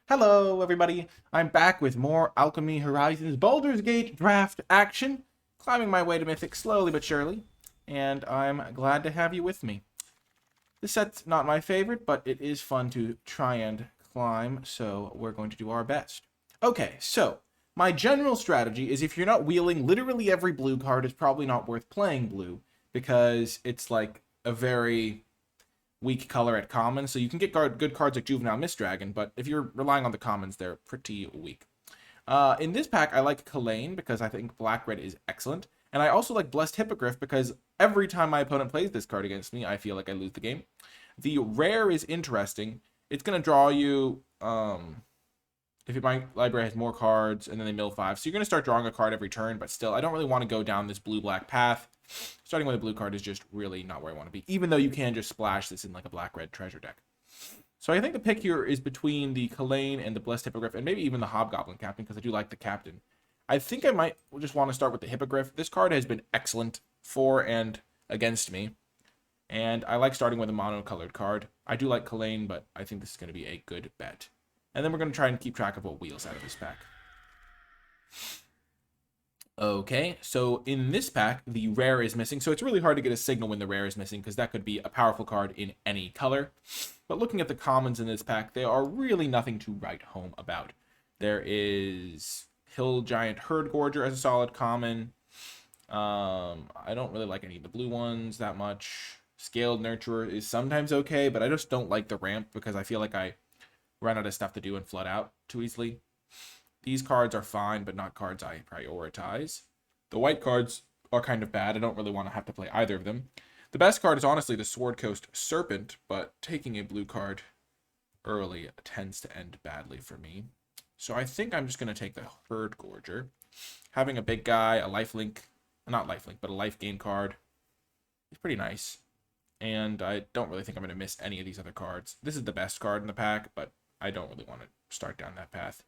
Hello, everybody. I'm back with more Alchemy Horizons Baldur's Gate draft action, climbing my way to Mythic slowly but surely, and I'm glad to have you with me. This set's not my favorite, but it is fun to try and climb, so we're going to do our best. Okay, so my general strategy is if you're not wheeling literally every blue card, it's probably not worth playing blue, because it's like a very weak color at common, so you can get good cards like Juvenile Mistdragon, but if you're relying on the commons, they're pretty weak. In this pack, I like Kalain because I think Black-Red is excellent, and I also like Blessed Hippogriff because every time my opponent plays this card against me, I feel like I lose the game. The rare is interesting. It's going to draw you, if my library has more cards, and then they mill 5, so you're going to start drawing a card every turn, but still, I don't really want to go down this blue-black path. Starting with a blue card is just really not where I want to be, even though you can just splash this in like a black-red treasure deck. So I think the pick here is between the Kalain and the Blessed Hippogriff, and maybe even the Hobgoblin Captain, because I do like the Captain. I think I might just want to start with the Hippogriff. This card has been excellent for and against me, and I like starting with a mono-colored card. I do like Kalain, but I think this is going to be a good bet. And then we're going to try and keep track of what wheels out of this pack. Okay, so in this pack, the rare is missing, so it's really hard to get a signal when the rare is missing, because that could be a powerful card in any color. But looking at the commons in this pack, they are really nothing to write home about. There is Hill Giant Herdgorger as a solid common. I don't really like any of the blue ones that much. Scaled Nurturer is sometimes okay, but I just don't like the ramp, because I feel like I run out of stuff to do and flood out too easily. These cards are fine, but not cards I prioritize. The white cards are kind of bad. I don't really want to have to play either of them. The best card is honestly the Sword Coast Serpent, but taking a blue card early tends to end badly for me. So I think I'm just going to take the Herdgorger. Having a big guy, a lifelink, not lifelink, but a life gain card is pretty nice. And I don't really think I'm going to miss any of these other cards. This is the best card in the pack, but I don't really want to start down that path.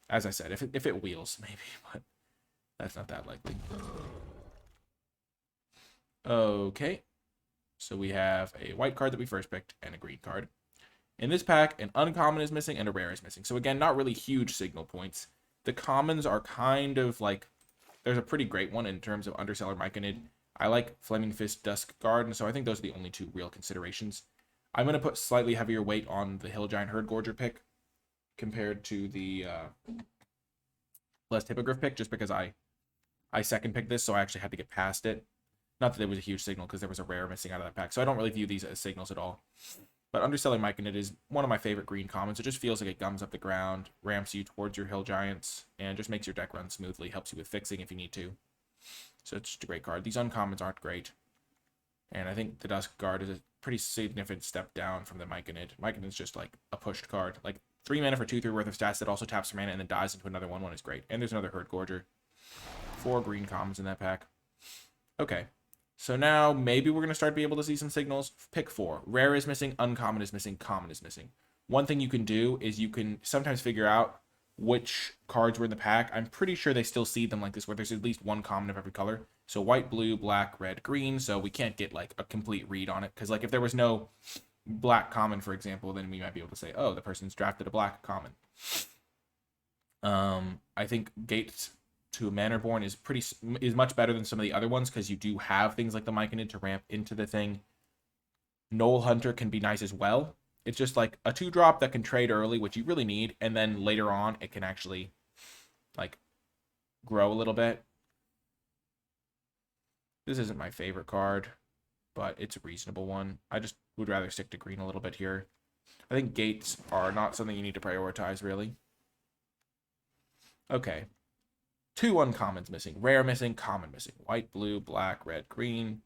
As I said, if it wheels, maybe, but that's not that likely. Okay, so we have a white card that we first picked and a green card. In this pack, an uncommon is missing and a rare is missing. So again, not really huge signal points. The commons are kind of like, there's a pretty great one in terms of Underseller Myconid. I like Flaming Fist Dusk Guard, and so I think those are the only two real considerations. I'm going to put slightly heavier weight on the Hill Giant Herdgorger pick compared to the Blessed Hippogriff pick, just because I second picked this, so I actually had to get past it. Not that it was a huge signal, because there was a rare missing out of that pack, so I don't really view these as signals at all. But Underselling Myconid is one of my favorite green commons. It just feels like it gums up the ground, ramps you towards your Hill Giants, and just makes your deck run smoothly, helps you with fixing if you need to. So it's just a great card. These uncommons aren't great. And I think the Dusk Guard is a pretty significant step down from the Myconid. Myconid's just like a pushed card. Like 3 mana for 2/3 worth of stats that also taps for mana and then dies into another 1/1 is great. And there's another Herdgorger. 4 green commons in that pack. Okay. So now maybe we're going to start being able to see some signals. Pick 4. Rare is missing, uncommon is missing, common is missing. One thing you can do is you can sometimes figure out which cards were in the pack. I'm pretty sure they still see them like this, where there's at least one common of every color. So white, blue, black, red, green. So we can't get like a complete read on it. Because like if there was no black common, for example, then we might be able to say, oh, the person's drafted a black common. I think Gates to Manorborn is much better than some of the other ones, because you do have things like the Myconid to ramp into the thing. Knoll Hunter can be nice as well. It's just like a 2-drop that can trade early, which you really need, and then later on it can actually like grow a little bit. This isn't my favorite card, but it's a reasonable one. I just would rather stick to green a little bit here. I think gates are not something you need to prioritize, really. Okay. 2 uncommons missing. Rare missing, common missing. White, blue, black, red, green.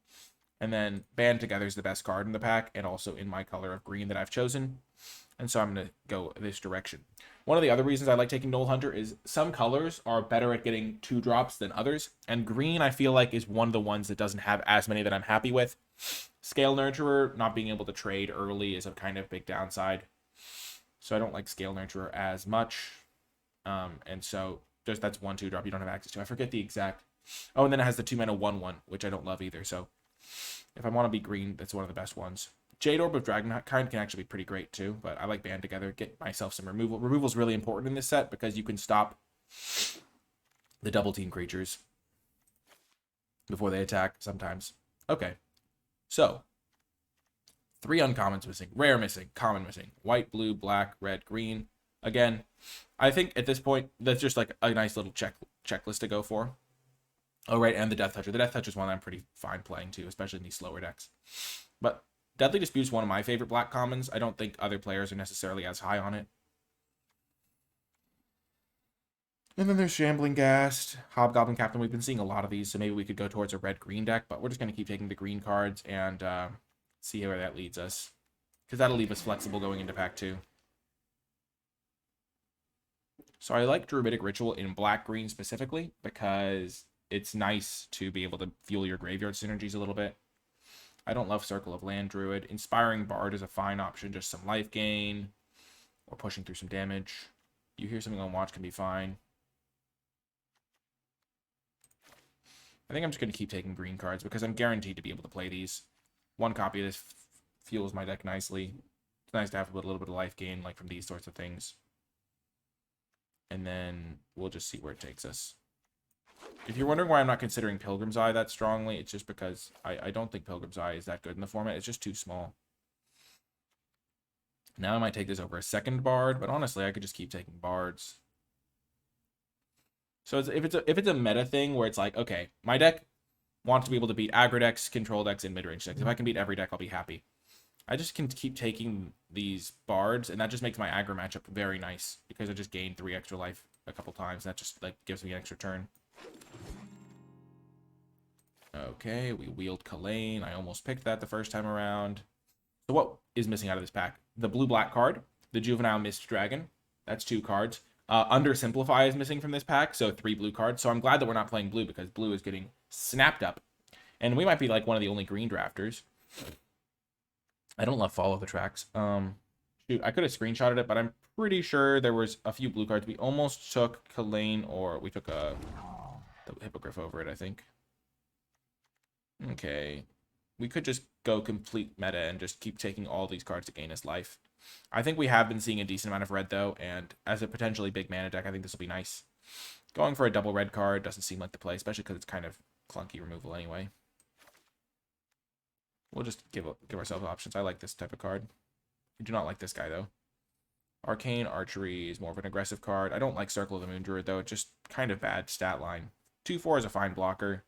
And then Band Together is the best card in the pack, and also in my color of green that I've chosen. And so I'm going to go this direction. One of the other reasons I like taking Knoll Hunter is some colors are better at getting 2-drops than others. And green, I feel like, is one of the ones that doesn't have as many that I'm happy with. Scale Nurturer, not being able to trade early, is a kind of big downside. So I don't like Scale Nurturer as much. And so that's 1 2-drop you don't have access to. I forget the exact. Oh, and then it has the 2 mana 1/1, which I don't love either. So if I want to be green, that's one of the best ones. Jade Orb of Dragonkind can actually be pretty great too, but I like Band Together. Get myself some removal. Removal is really important in this set because you can stop the double team creatures before they attack sometimes. Okay, so 3 uncommons missing, rare missing, common missing, white, blue, black, red, green. Again, I think at this point that's just like a nice little checklist to go for. Oh, right, and the Death Toucher. The Death Toucher is one I'm pretty fine playing too, especially in these slower decks. But Deadly Dispute is one of my favorite black commons. I don't think other players are necessarily as high on it. And then there's Shambling Ghast, Hobgoblin Captain. We've been seeing a lot of these, so maybe we could go towards a red-green deck, but we're just going to keep taking the green cards and see where that leads us. Because that'll leave us flexible going into pack 2. So I like Druidic Ritual in black-green specifically, because it's nice to be able to fuel your graveyard synergies a little bit. I don't love Circle of Land Druid. Inspiring Bard is a fine option, just some life gain, or pushing through some damage. You hear something on watch can be fine. I think I'm just going to keep taking green cards because I'm guaranteed to be able to play these. 1 copy of this fuels my deck nicely. It's nice to have a little bit of life gain, like from these sorts of things. And then we'll just see where it takes us. If you're wondering why I'm not considering Pilgrim's Eye that strongly, it's just because I don't think Pilgrim's Eye is that good in the format. It's just too small. Now I might take this over a second Bard, but honestly, I could just keep taking Bards. So if it's a meta thing where it's like, okay, my deck wants to be able to beat aggro decks, control decks, and mid-range decks. If I can beat every deck, I'll be happy. I just can keep taking these Bards, and that just makes my aggro matchup very nice because I just gained 3 extra life a couple times. That just like gives me an extra turn. Okay, we wield Kalane. I almost picked that the first time around. So what is missing out of this pack? The blue-black card, the Juvenile Mist Dragon. That's 2 cards. Undersimplify is missing from this pack, so 3 blue cards. So I'm glad that we're not playing blue because blue is getting snapped up. And we might be like one of the only green drafters. I don't love Follow the Tracks. Shoot, I could have screenshotted it, but I'm pretty sure there was a few blue cards. We almost took Kalane, or we took the Hippogriff over it, I think. Okay. We could just go complete meta and just keep taking all these cards to gain us life. I think we have been seeing a decent amount of red, though, and as a potentially big mana deck, I think this will be nice. Going for a double red card doesn't seem like the play, especially because it's kind of clunky removal anyway. We'll just give ourselves options. I like this type of card. I do not like this guy, though. Arcane Archery is more of an aggressive card. I don't like Circle of the Moon Druid, though. It's just kind of bad stat line. 2/4 is a fine blocker,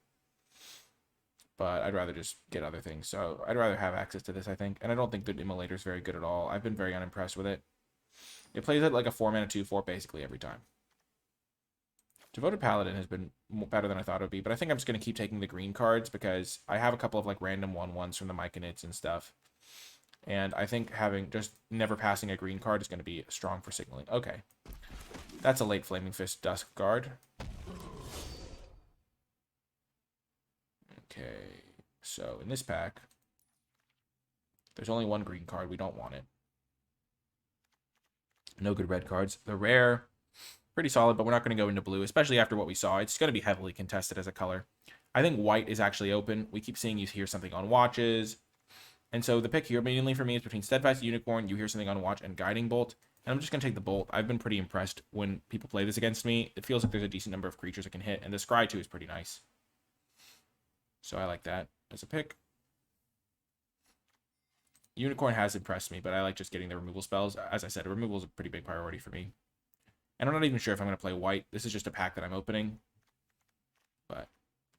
but I'd rather just get other things. So I'd rather have access to this, I think. And I don't think the Immolator is very good at all. I've been very unimpressed with it. It plays it like a 4-mana 2/4 basically every time. Devoted Paladin has been better than I thought it would be, but I think I'm just going to keep taking the green cards because I have a couple of like random 1/1s from the Myconids and stuff. And I think having just never passing a green card is going to be strong for signaling. Okay. That's a late Flaming Fist Dusk Guard. Okay. So in this pack, there's only 1 green card. We don't want it. No good red cards. The rare, pretty solid, but we're not going to go into blue, especially after what we saw. It's going to be heavily contested as a color. I think white is actually open. We keep seeing you hear something on watches. And so the pick here mainly for me is between Steadfast Unicorn, you hear something on watch, and Guiding Bolt. And I'm just going to take the Bolt. I've been pretty impressed when people play this against me. It feels like there's a decent number of creatures I can hit, and the Scry 2 is pretty nice. So I like that as a pick. Unicorn has impressed me, but I like just getting the removal spells. As I said, removal is a pretty big priority for me. And I'm not even sure if I'm going to play white. This is just a pack that I'm opening. But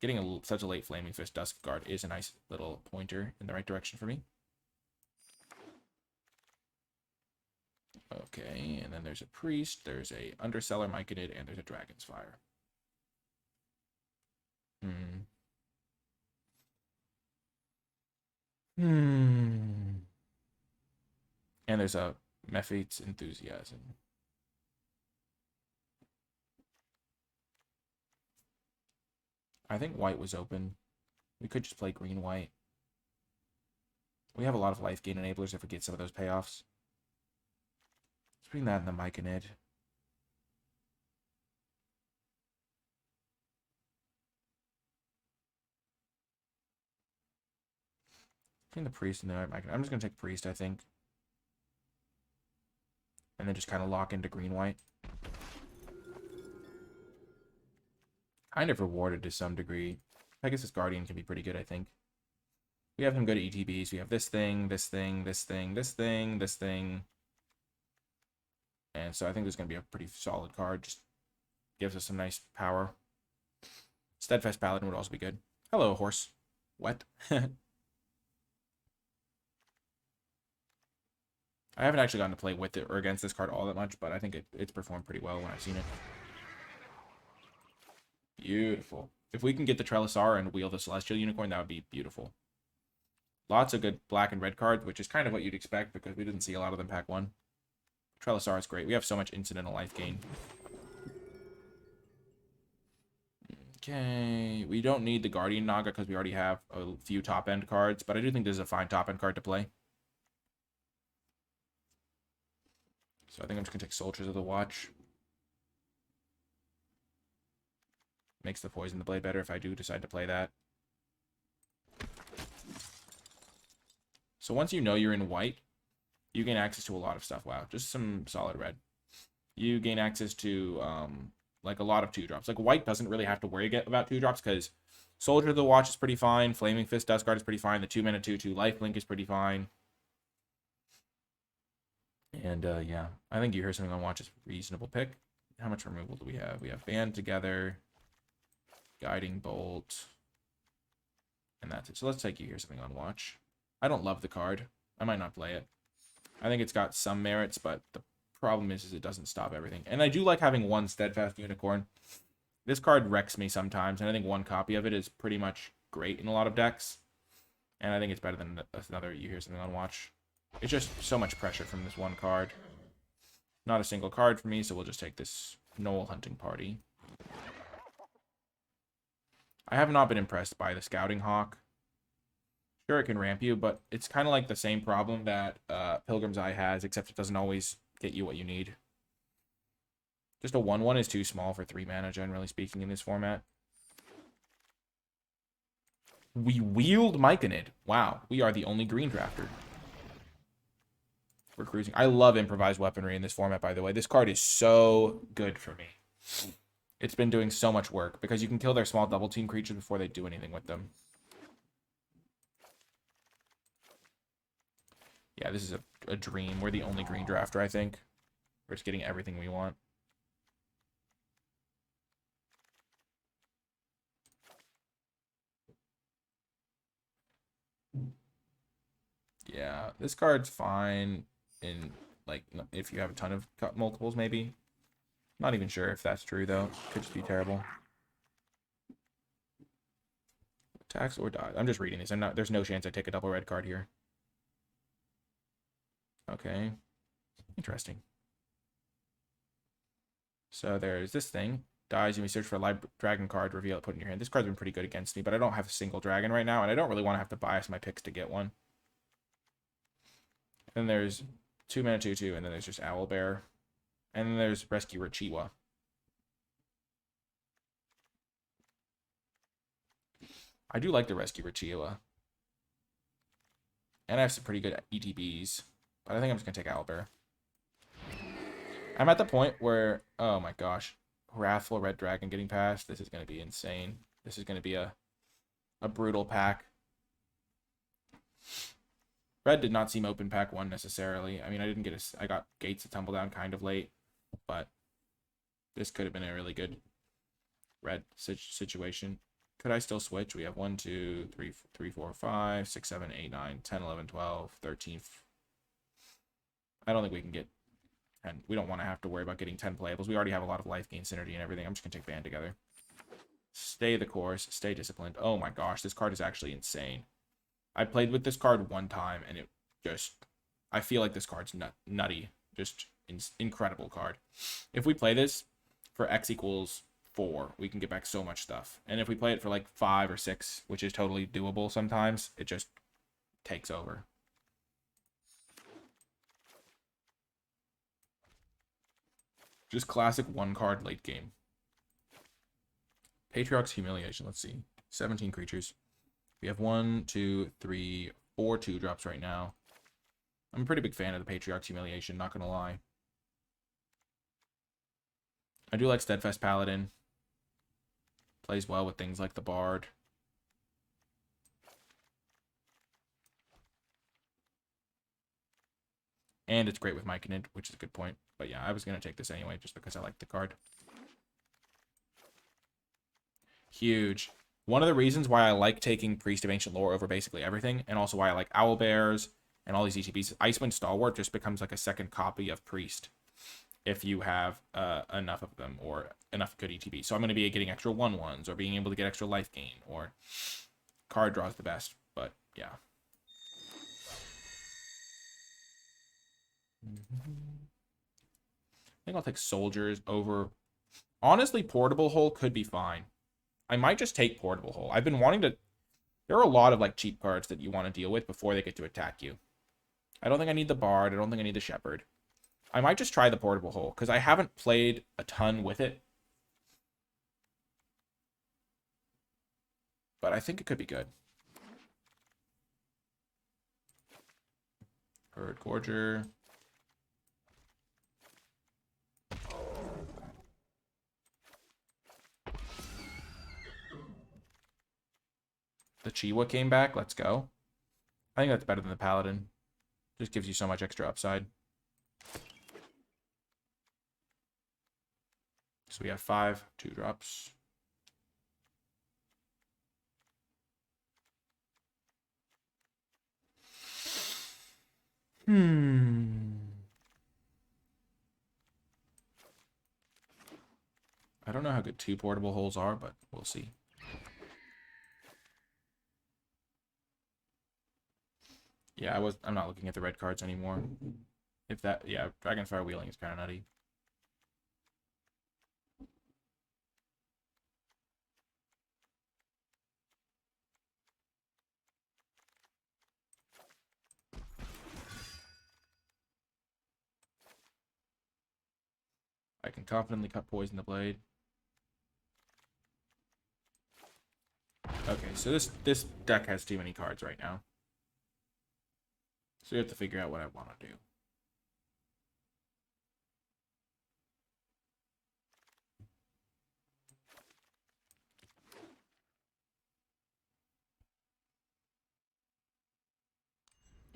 getting such a late Flaming Fist Dusk Guard is a nice little pointer in the right direction for me. Okay, and then there's a Priest, there's a Underseller Myconid, and there's a Dragon's Fire. And there's a Mephite's Enthusiasm. I think white was open. We could just play green-white. We have a lot of life gain enablers if we get some of those payoffs. Let's bring that in the Myconid. Putting the priest in there. I'm just gonna take priest, I think. And then just kind of lock into green-white. Kind of rewarded to some degree. Pegasus Guardian can be pretty good, I think. We have some good ETBs. We have this thing, this thing, this thing, this thing, this thing. And so I think this is going to be a pretty solid card. Just gives us some nice power. Steadfast Paladin would also be good. Hello, horse. What? I haven't actually gotten to play with it or against this card all that much, but I think it's performed pretty well when I've seen it. Beautiful. If we can get the Trelisar and wheel the Celestial Unicorn, that would be beautiful. Lots of good black and red cards, which is kind of what you'd expect because we didn't see a lot of them pack 1. Trelisar is great. We have so much incidental life gain. Okay. We don't need the Guardian Naga because we already have a few top-end cards, but I do think this is a fine top-end card to play. So I think I'm just going to take Soldiers of the Watch. Makes the Poison the Blade better if I do decide to play that. So once you know you're in white, you gain access to a lot of stuff. Wow, just some solid red. You gain access to like a lot of 2-drops. Like white doesn't really have to worry about 2-drops because Soldier of the Watch is pretty fine. Flaming Fist Dustguard is pretty fine. The 2-mana 2/2 lifelink is pretty fine. And yeah, I think You Hear Something on Watch is a reasonable pick. How much removal do we have? We have Band Together, Guiding Bolt, and that's it. So let's take You Hear Something on Watch. I don't love the card. I might not play it. I think it's got some merits, but the problem is it doesn't stop everything. And I do like having 1 Steadfast Unicorn. This card wrecks me sometimes, and I think 1 copy of it is pretty much great in a lot of decks. And I think it's better than another You Hear Something on Watch. It's just so much pressure from this 1 card. Not a single card for me, so we'll just take this Knoll Hunting Party. I have not been impressed by the Scouting Hawk. Sure, it can ramp you, but it's kind of like the same problem that Pilgrim's Eye has, except it doesn't always get you what you need. Just a 1/1 is too small for 3 mana, generally speaking, in this format. We wheeled Myconid. Wow, we are the only green drafter. We're cruising. I love improvised weaponry in this format, by the way. This card is so good for me. It's been doing so much work because you can kill their small double team creatures before they do anything with them. Yeah, this is a dream. We're the only green drafter, I think. We're just getting everything we want. Yeah, this card's fine in, like, if you have a ton of cut multiples, maybe. Not even sure if that's true, though. Could just be terrible. Attacks or die. I'm just reading this. There's no chance I take a double red card here. Okay. Interesting. So there's this thing. Dies, you may search for a live dragon card, reveal it, put it in your hand. This card's been pretty good against me, but I don't have a single dragon right now, and I don't really want to have to bias my picks to get one. Then there's 2 mana 2/2, and then there's just Owlbear. And then there's Rescue Rachiwa. I do like the Rescue Rachiwa. And I have some pretty good ETBs. But I think I'm just going to take Owlbear. I'm at the point where, oh my gosh, Wrathful Red Dragon getting past. This is going to be insane. This is going to be a brutal pack. Red did not seem open pack 1 necessarily. I mean, I got Gates of Tumbledown kind of late, but this could have been a really good red situation. Could I still switch? We have 1, 2, 3, 4, 5, 6, 7, 8, 9, 10, 11, 12, 13. I don't think we can get 10. We don't want to have to worry about getting 10 playables. We already have a lot of life gain synergy and everything. I'm just going to take Band Together. Stay the course. Stay disciplined. Oh my gosh, this card is actually insane. I played with this card 1 time, and it just... I feel like this card's nutty. Just incredible card. If we play this for X equals 4, we can get back so much stuff. And if we play it for like 5 or 6, which is totally doable sometimes, it just takes over. Just classic 1-card late game. Patriarch's Humiliation. Let's see. 17 creatures. We have 1, 2, 3, 4 2-drops right now. I'm a pretty big fan of the Patriarch's Humiliation, not gonna lie. I do like Steadfast Paladin. Plays well with things like the Bard. And it's great with Myconid, which is a good point. But yeah, I was going to take this anyway, just because I like the card. Huge. One of the reasons why I like taking Priest of Ancient Lore over basically everything, and also why I like Owlbears and all these ETBs, Icewind Stalwart just becomes like a second copy of Priest if you have enough of them, or enough good ETBs. So I'm going to be getting extra 1/1s, or being able to get extra life gain, or card draws the best. But yeah. I think I'll take Soldiers over. Honestly, Portable Hole could be fine. I might just take Portable Hole. I've been wanting to... There are a lot of like cheap cards that you want to deal with before they get to attack you. I don't think I need the Bard. I don't think I need the Shepherd. I might just try the Portable Hole, because I haven't played a ton with it. But I think it could be good. Herd Gorger. The Chiwa came back. Let's go. I think that's better than the Paladin. Just gives you so much extra upside. So we have 5 2-drops. I don't know how good 2 Portable Holes are, but we'll see. Yeah, I'm not looking at the red cards anymore. If that, yeah, Dragonfire Wheeling is kind of nutty. I can confidently cut Poison the Blade. Okay, so this deck has too many cards right now. So you have to figure out what I want to do.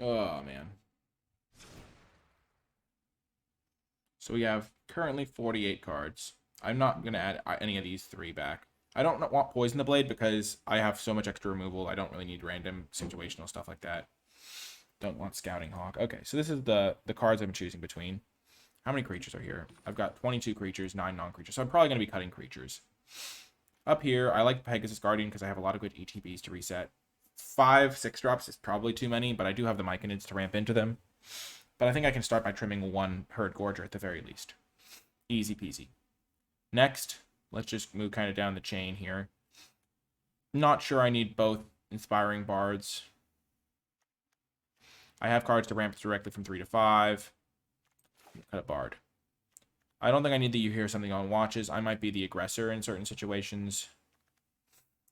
Oh, man. So we have currently 48 cards. I'm not going to add any of these 3 back. I don't want Poison the Blade because I have so much extra removal. I don't really need random situational stuff like that. Don't want Scouting Hawk. Okay, so this is the cards I'm choosing between. How many creatures are here? I've got 22 creatures, 9 non-creatures. So I'm probably going to be cutting creatures. Up here, I like Pegasus Guardian because I have a lot of good ETBs to reset. 5 6-drops is probably too many, but I do have the Myconids to ramp into them. But I think I can start by trimming 1 Herd Gorger at the very least. Easy peasy. Next, let's just move kind of down the chain here. Not sure I need both Inspiring Bards. I have cards to ramp directly from 3 to 5. Cut a Bard. I don't think I need the You Hear Something on Watches. I might be the aggressor in certain situations.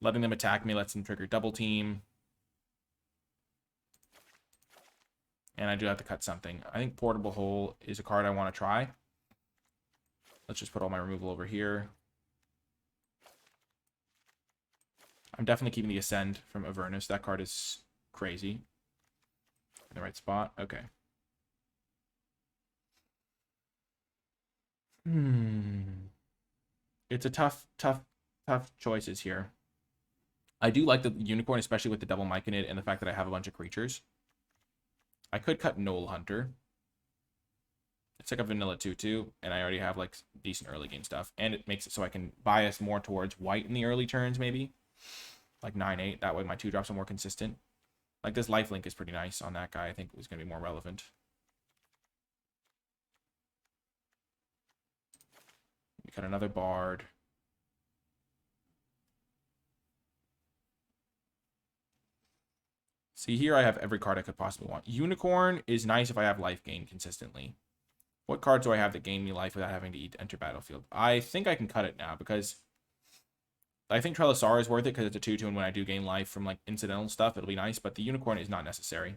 Letting them attack me lets them trigger Double Team. And I do have to cut something. I think Portable Hole is a card I want to try. Let's just put all my removal over here. I'm definitely keeping the Ascend from Avernus. That card is crazy. In the right spot. Okay. It's a tough choices here. I do like the Unicorn, especially with the double Myconid and the fact that I have a bunch of creatures. I could cut Knoll Hunter. It's like a vanilla 2/2, and I already have like decent early game stuff. And it makes it so I can bias more towards white in the early turns, maybe. Like 9/8. That way my 2-drops are more consistent. Like this lifelink is pretty nice on that guy. I think it was going to be more relevant. We got another Bard. See, here I have every card I could possibly want. Unicorn is nice if I have life gain consistently. What cards do I have that gain me life without having to enter battlefield? I think I can cut it now because I think Trelisar is worth it because it's a 2/2, and when I do gain life from like incidental stuff, it'll be nice. But the Unicorn is not necessary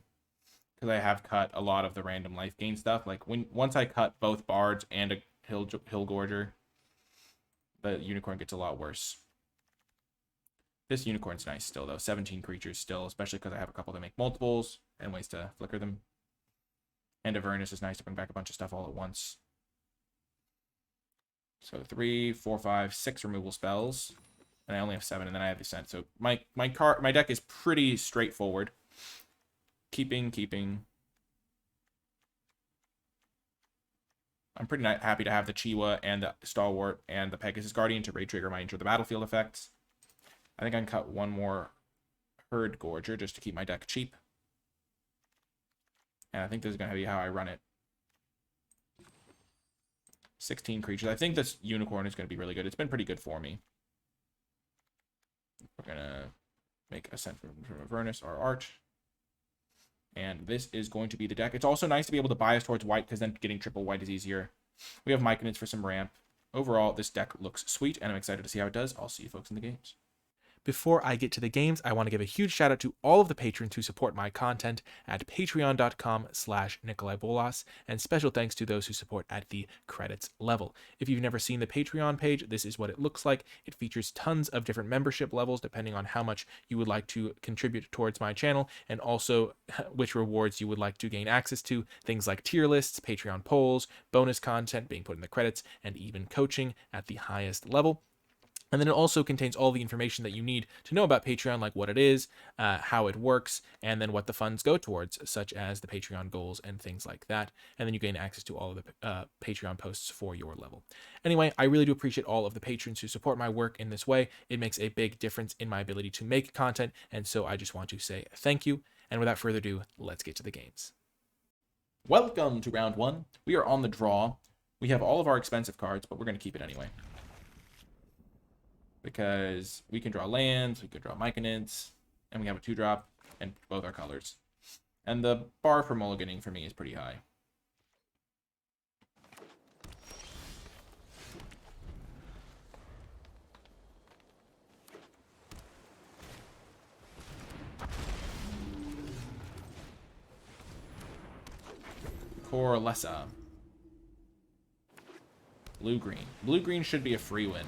because I have cut a lot of the random life gain stuff. Like once I cut both Bards and a Hill Gorger, the Unicorn gets a lot worse. This Unicorn's nice still though. 17 creatures still, especially because I have a couple that make multiples and ways to flicker them. And Avernus is nice to bring back a bunch of stuff all at once. So 3, 4, 5, 6 removal spells. And I only have 7, and then I have Descent. So my deck is pretty straightforward. Keeping. I'm pretty happy to have the Chiwa and the Stalwart and the Pegasus Guardian to raid trigger my Enter the Battlefield effects. I think I can cut one more Herd Gorger just to keep my deck cheap. And I think this is going to be how I run it. 16 creatures. I think this Unicorn is going to be really good. It's been pretty good for me. We're going to make Ascent from Avernus, our Arch. And this is going to be the deck. It's also nice to be able to bias towards white because then getting triple white is easier. We have Myconids for some ramp. Overall, this deck looks sweet, and I'm excited to see how it does. I'll see you folks in the games. Before I get to the games, I want to give a huge shout out to all of the patrons who support my content at patreon.com/NicolaiBolas, and special thanks to those who support at the credits level. If you've never seen the Patreon page, this is what it looks like. It features tons of different membership levels depending on how much you would like to contribute towards my channel, and also which rewards you would like to gain access to. Things like tier lists, Patreon polls, bonus content being put in the credits, and even coaching at the highest level. And then it also contains all the information that you need to know about Patreon, like what it is, how it works, and then what the funds go towards, such as the Patreon goals and things like that. And then you gain access to all of the Patreon posts for your level. Anyway, I really do appreciate all of the patrons who support my work in this way. It makes a big difference in my ability to make content, and so I just want to say thank you. And without further ado, let's get to the games. Welcome to round 1. We are on the draw. We have all of our expensive cards, but we're going to keep it anyway. Because we can draw lands, we can draw Myconids, and we have a 2-drop, and both our colors. And the bar for mulliganing for me is pretty high. Corlessa. Blue-green. Blue-green should be a free win,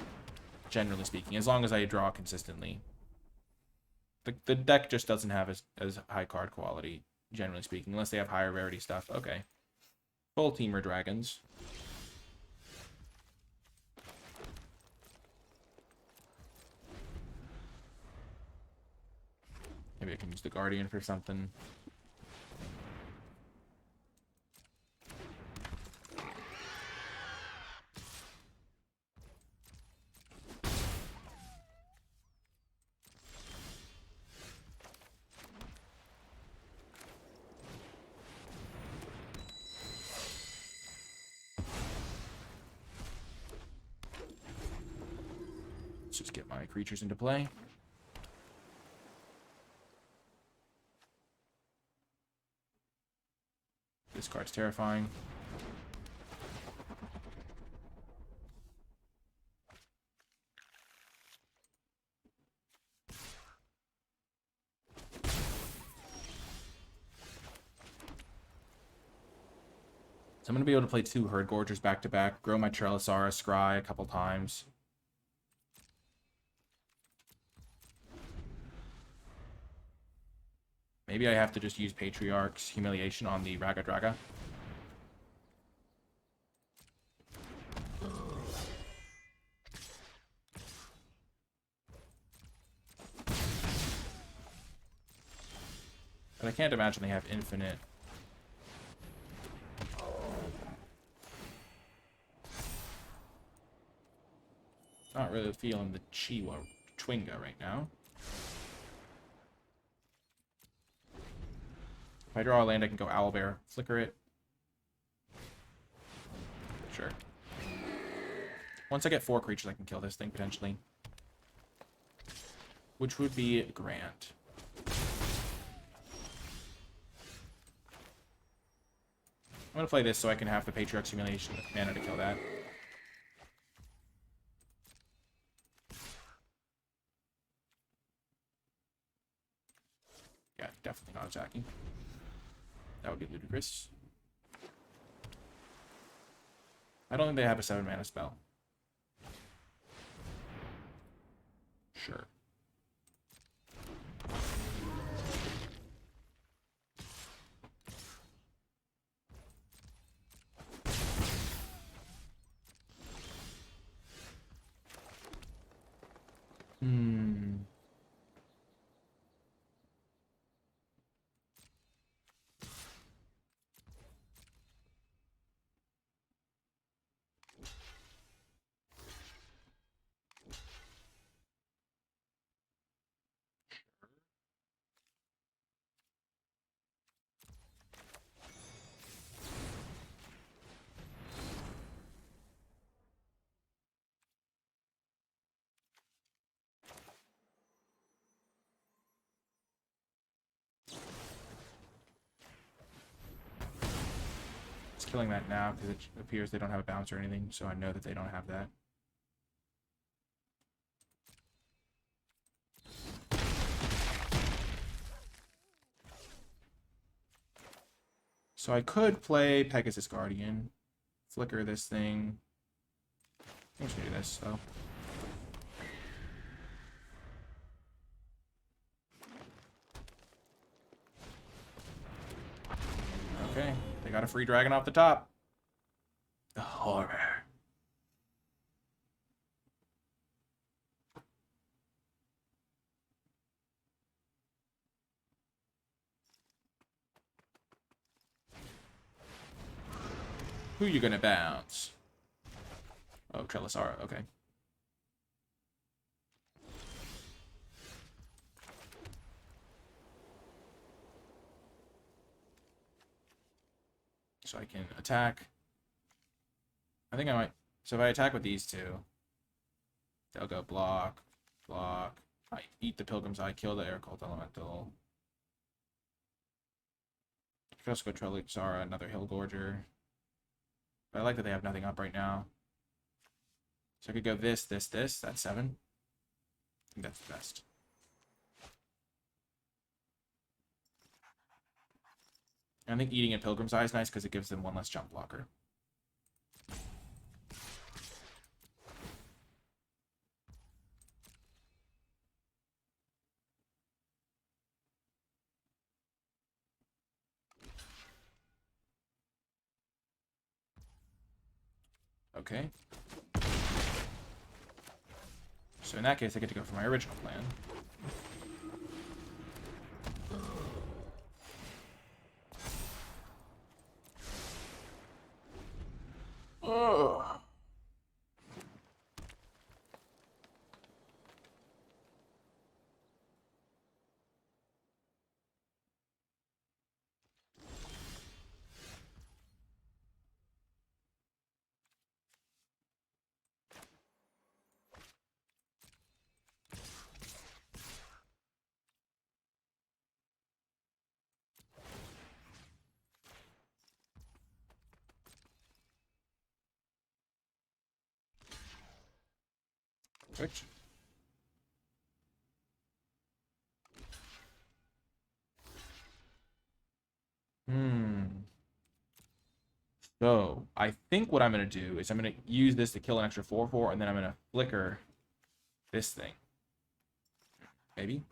generally speaking, as long as I draw consistently. The deck just doesn't have as high card quality, generally speaking, unless they have higher rarity stuff. Okay. Full Teamer Dragons. Maybe I can use the Guardian for something. Let's just get my creatures into play. This card's terrifying. So I'm going to be able to play 2 Herd Gorgers back to back, grow my Trelisara Scry a couple times. Maybe I have to just use Patriarch's Humiliation on the Raga Draga. But I can't imagine they have infinite. Not really feeling the Chwinga right now. If I draw a land, I can go Owlbear, flicker it. Sure. Once I get 4 creatures, I can kill this thing, potentially. Which would be grand. I'm going to play this so I can have the Patriarch's Humiliation with mana to kill that. without attacking. That would be ludicrous. I don't think they have a 7-mana spell. Sure. Killing that now because it appears they don't have a bounce or anything, so I know that they don't have that. So I could play Pegasus Guardian, flicker this thing. I'm just gonna do this, so. Okay, they got a free dragon off the top. The horror. Who you gonna bounce? Oh, Trelisara, okay. So I can attack. I think I might. So if I attack with these two, they'll go block, block. I eat the Pilgrim's Eye, kill the Air Cult Elemental. I could also go Trelisara, another Hill Gorger. But I like that they have nothing up right now. So I could go this, this, this. That's 7. I think that's the best. And I think eating a Pilgrim's Eye is nice because it gives them one less jump blocker. Okay. So in that case, I get to go for my original plan. Ugh. Which? So, I think what I'm going to do is I'm going to use this to kill an extra 4/4, and then I'm going to flicker this thing. Maybe?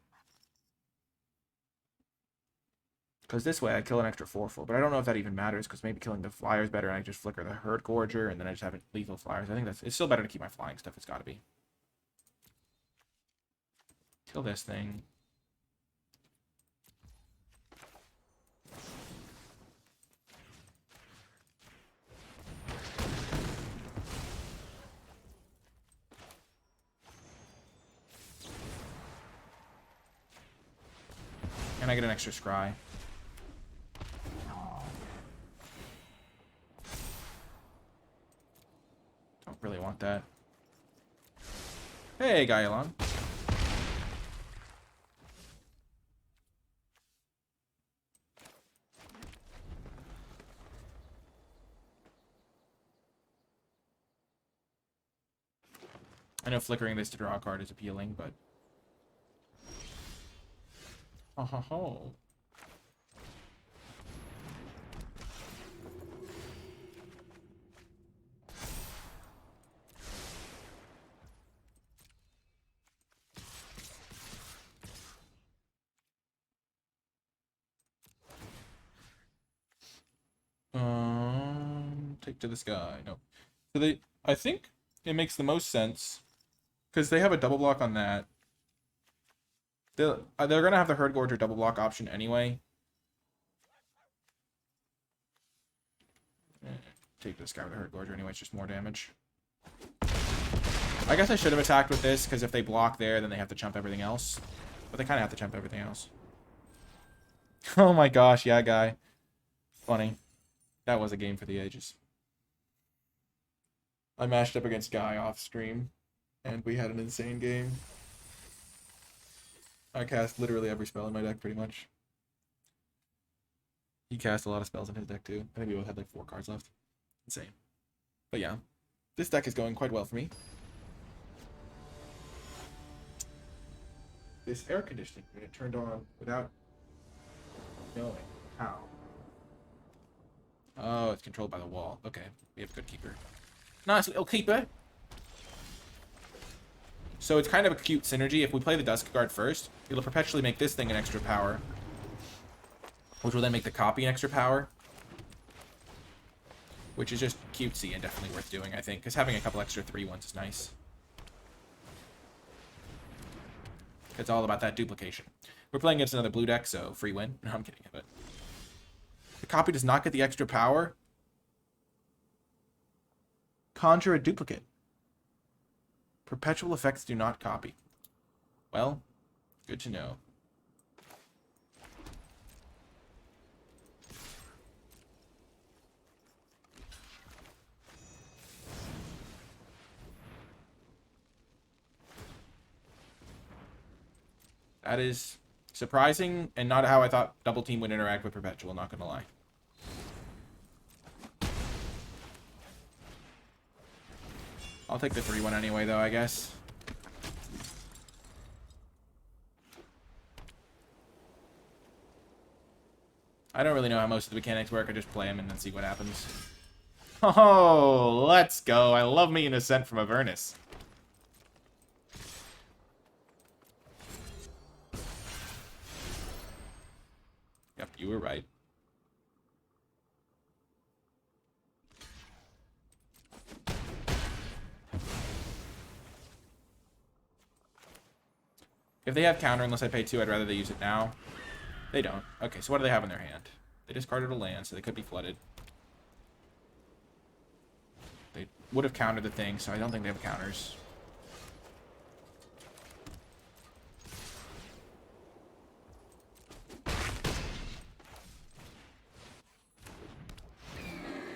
Because this way I kill an extra 4/4, but I don't know if that even matters, because maybe killing the flyer is better, and I just flicker the Herd Gorger, and then I just have lethal flyers. I think it's still better to keep my flying stuff, it's got to be. Kill this thing. And I get an extra scry. Don't really want that. Hey, Gaelon. I know flickering this to draw a card is appealing, but... Oh, ho, ho. Shoot to the sky. No. So I think it makes the most sense because they have a double block on that. They're gonna have the Herd Gorger double block option anyway. Take this guy with the Herd Gorger anyway. It's just more damage. I guess I should have attacked with this because if they block there, then they have to chump everything else. But they kind of have to chump everything else. Oh my gosh, yeah, guy. Funny. That was a game for the ages. I mashed up against Guy off stream, and we had an insane game. I cast literally every spell in my deck, pretty much. He cast a lot of spells in his deck, too. I think we both had like 4 cards left. Insane. But yeah, this deck is going quite well for me. This air conditioning unit turned on without knowing how. Oh, it's controlled by the wall. Okay, we have a good keeper. Nice little keeper. So it's kind of a cute synergy. If we play the Dusk Guard first, it'll perpetually make this thing an extra power, which will then make the copy an extra power, which is just cutesy and definitely worth doing, I think, because having a couple extra 3/1s is nice. It's all about that duplication. We're playing against another blue deck, so free win. No, I'm kidding, but the copy does not get the extra power. Conjure a duplicate. Perpetual effects do not copy. Well, good to know. That is surprising and not how I thought Double Team would interact with Perpetual, not gonna lie. I'll take the 3/1 anyway, though, I guess. I don't really know how most of the mechanics work. I just play them and then see what happens. Oh, let's go. I love me an Ascent from Avernus. Yep, you were right. If they have counter, unless I pay 2, I'd rather they use it now. They don't. Okay, so what do they have in their hand? They discarded a land, so they could be flooded. They would have countered the thing, so I don't think they have counters.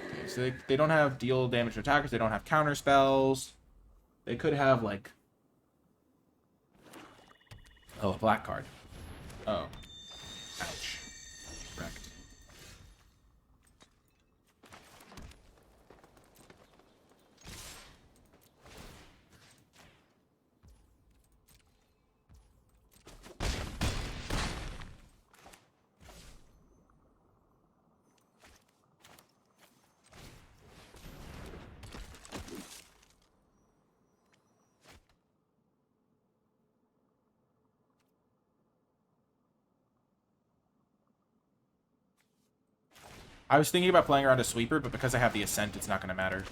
Okay, so they don't have deal damage to attackers. They don't have counter spells. They could have, like... Oh, a black card. Oh. Ouch. Wrecked. I was thinking about playing around a sweeper, but because I have the Ascent, it's not going to matter.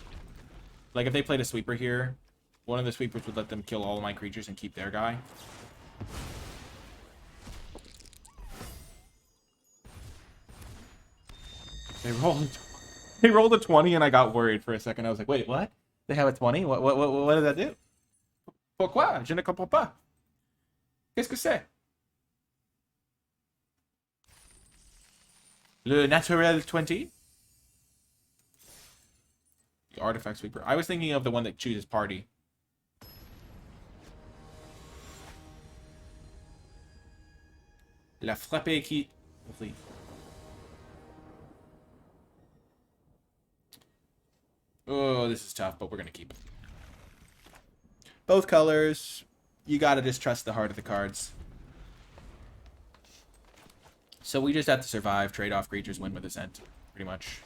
Like, if they played a sweeper here, one of the sweepers would let them kill all of my creatures and keep their guy. They rolled a 20, and I got worried for a second. I was like, wait, what? They have a 20? What did that do? Pourquoi? Je ne comprends pas. Qu'est-ce que c'est? Le Naturel 20? The Artifact Sweeper. I was thinking of the one that chooses party. La frappe qui... Oh, this is tough, but we're going to keep it. Both colors. You got to just trust the heart of the cards. So we just have to survive, trade off creatures, win with Ascent, pretty much.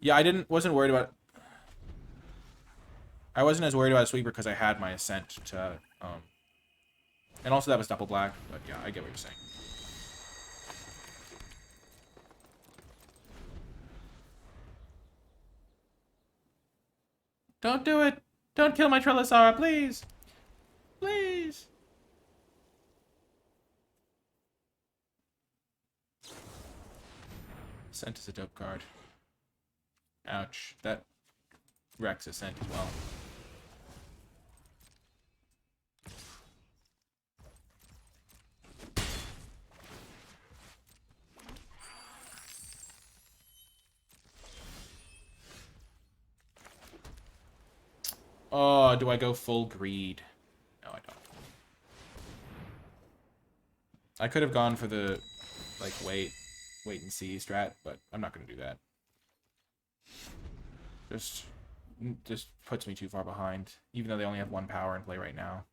Yeah, wasn't worried about... I wasn't as worried about a sweeper because I had my Ascent to... And also that was double black, but yeah, I get what you're saying. Don't do it! Don't kill my Trellisara, please! Please! Ascent is a dope card. Ouch. That wrecks Ascent as well. Oh, do I go full greed? No, I don't. I could have gone for the, like, wait and see strat, but I'm not going to do that. Just puts me too far behind, even though they only have 1 power in play right now.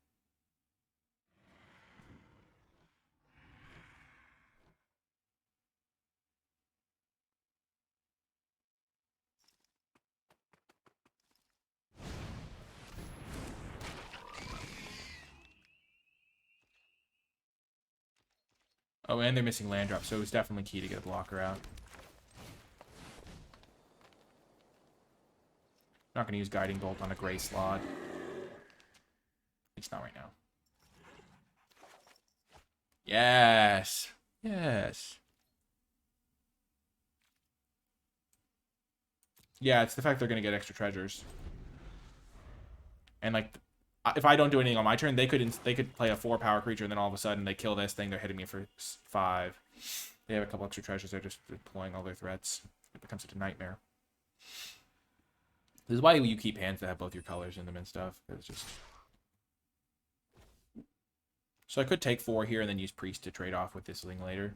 Oh, and they're missing land drop, so it was definitely key to get a blocker out. Not going to use Guiding Bolt on a gray slot. At least not right now. Yes! Yes! Yeah, it's the fact they're going to get extra treasures. And, like, if I don't do anything on my turn, they could play a 4-power creature, and then all of a sudden they kill this thing, they're hitting me for 5. They have a couple extra treasures, they're just deploying all their threats. It becomes such a nightmare. This is why you keep hands that have both your colors in them and stuff. It's just... So I could take 4 here and then use Priest to trade off with this thing later.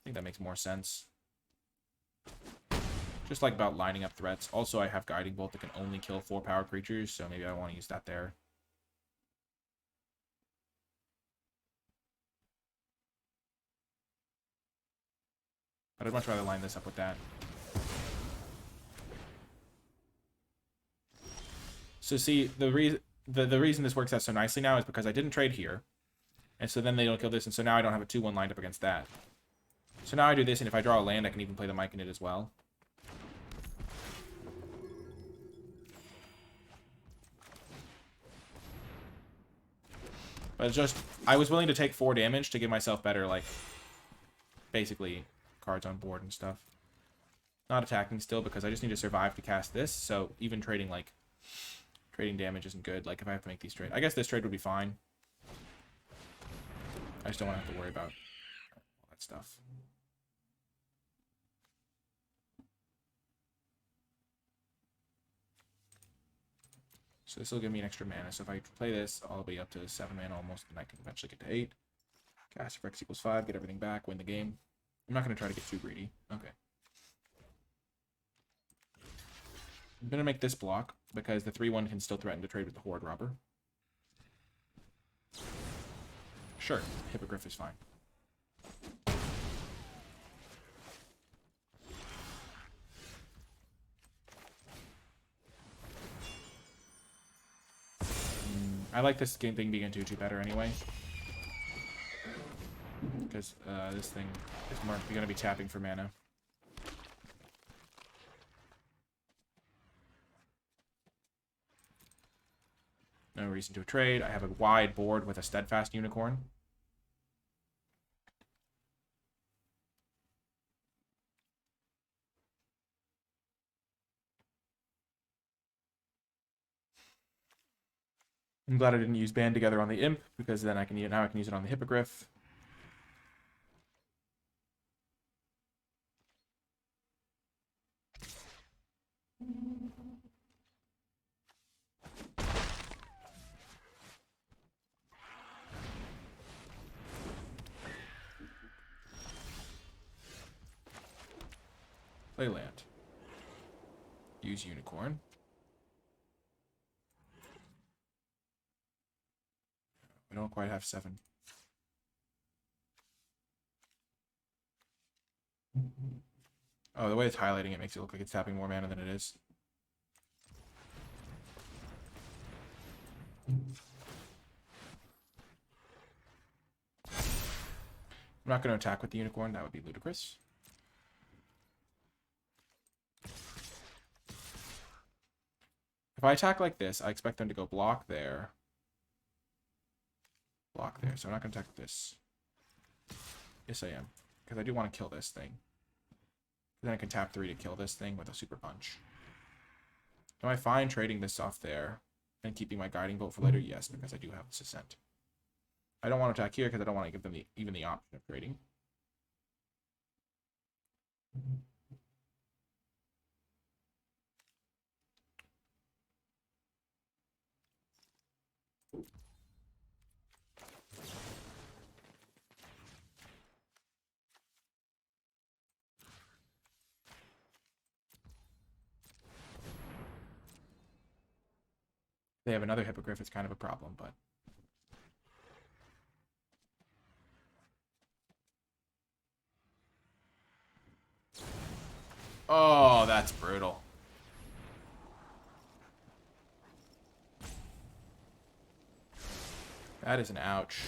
I think that makes more sense. Just like about lining up threats. Also, I have Guiding Bolt that can only kill 4-power creatures, so maybe I want to use that there. But I'd much rather line this up with that. So see, the reason this works out so nicely now is because I didn't trade here. And so then they don't kill this, and so now I don't have a 2-1 lined up against that. So now I do this, and if I draw a land, I can even play the Mic in it as well. But it's just, I was willing to take 4 damage to give myself better, like, basically, cards on board and stuff. Not attacking still, because I just need to survive to cast this, so even trading, like, trading damage isn't good. Like, if I have to make these trades. I guess this trade would be fine. I just don't want to have to worry about all that stuff. So this will give me an extra mana. So if I play this, I'll be up to 7 mana almost, and I can eventually get to 8. Cast for X equals 5, get everything back, win the game. I'm not going to try to get too greedy. Okay. I'm going to make this block, because the 3-1 can still threaten to trade with the Horde Robber. Sure, Hippogriff is fine. I like this game thing being a 2-2 better anyway. Because this thing is more going to be tapping for mana. No reason to trade. I have a wide board with a Steadfast Unicorn. I'm glad I didn't use Band Together on the Imp, because then I can use it on the Hippogriff. Play land. Use Unicorn. We don't quite have 7. Oh, the way it's highlighting it makes it look like it's tapping more mana than it is. I'm not going to attack with the Unicorn. That would be ludicrous. If I attack like this, I expect them to go block there. Block there. So I'm not going to attack this. Yes, I am. Because I do want to kill this thing. Then I can tap 3 to kill this thing with a super punch. Am I fine trading this off there and keeping my guiding bolt for later? Yes, because I do have this ascent. I don't want to attack here because I don't want to give them even the option of trading. They have another hippogriff, it's kind of a problem, but... Oh, that's brutal. That is an ouch.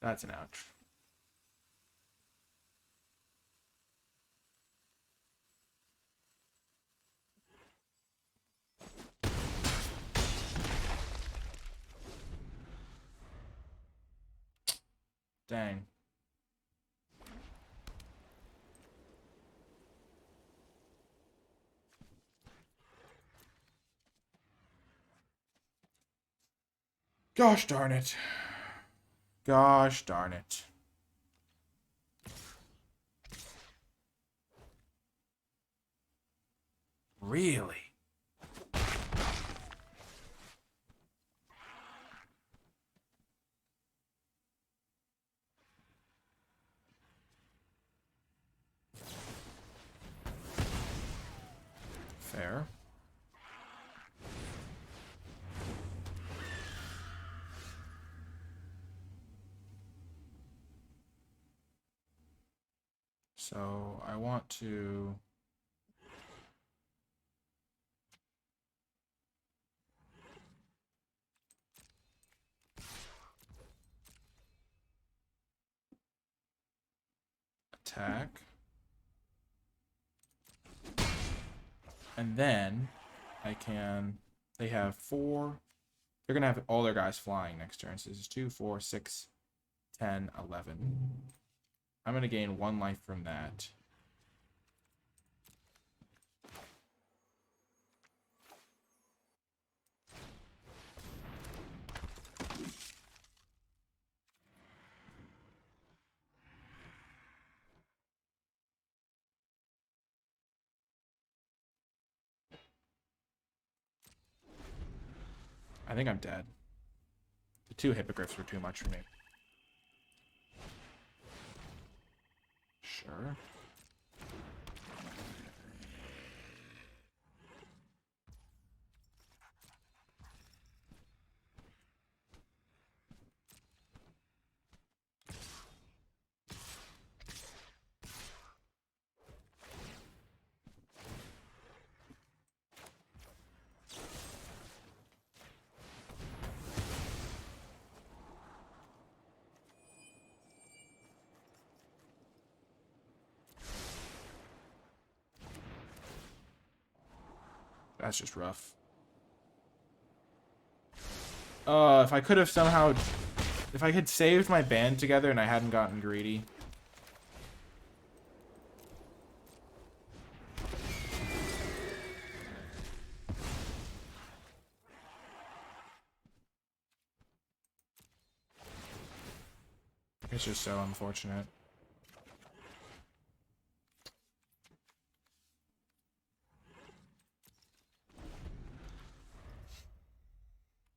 That's an ouch. Dang. Gosh darn it. Gosh darn it. Really? Fair. So I want to... attack. And then I can... They have 4... They're going to have all their guys flying next turn. So this is 2, 4, 6, 10, 11. I'm going to gain 1 life from that. I think I'm dead. The 2 hippogriffs were too much for me. Sure. That's just rough. If I could have somehow... If I had saved my band together and I hadn't gotten greedy. It's just so unfortunate.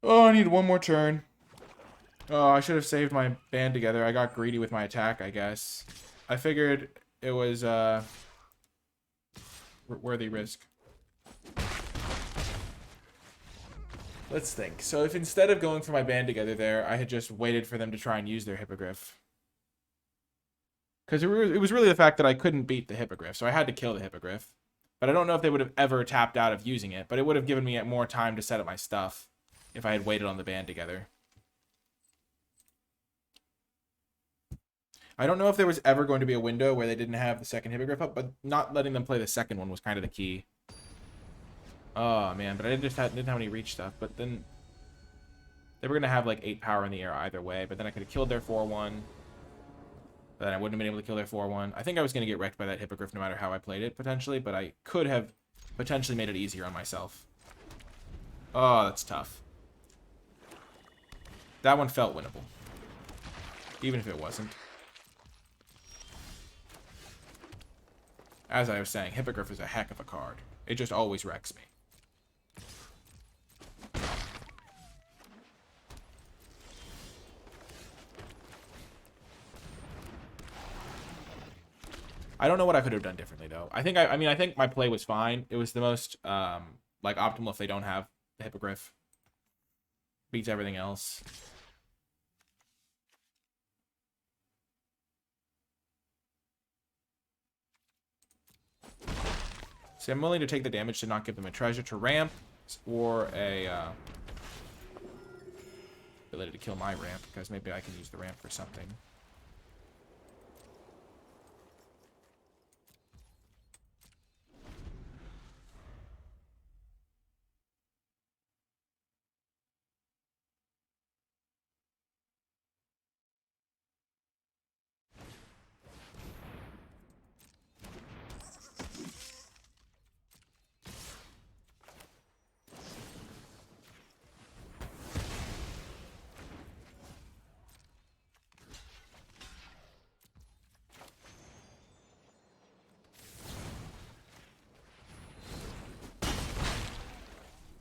Oh, I need one more turn. Oh, I should have saved my band together. I got greedy with my attack, I guess. I figured it was worthy risk. Let's think. So if instead of going for my band together there, I had just waited for them to try and use their hippogriff. Because it was really the fact that I couldn't beat the Hippogriff, so I had to kill the Hippogriff. But I don't know if they would have ever tapped out of using it, but it would have given me more time to set up my stuff if I had waited on the band together. I don't know if there was ever going to be a window where they didn't have the second Hippogriff up, but not letting them play the second one was kind of the key. Oh, man, but I didn't have any reach stuff. But then they were going to have, like, 8 power in the air either way, but then I could have killed their 4-1. But then I wouldn't have been able to kill their 4-1. I think I was going to get wrecked by that Hippogriff no matter how I played it, potentially, but I could have potentially made it easier on myself. Oh, that's tough. That one felt winnable. Even if it wasn't. As I was saying, Hippogriff is a heck of a card. It just always wrecks me. I don't know what I could have done differently, though. I think my play was fine. It was the most, like, optimal if they don't have the Hippogriff. Beats everything else. See, I'm willing to take the damage to not give them a treasure to ramp, or a, ability to kill my ramp, because maybe I can use the ramp for something.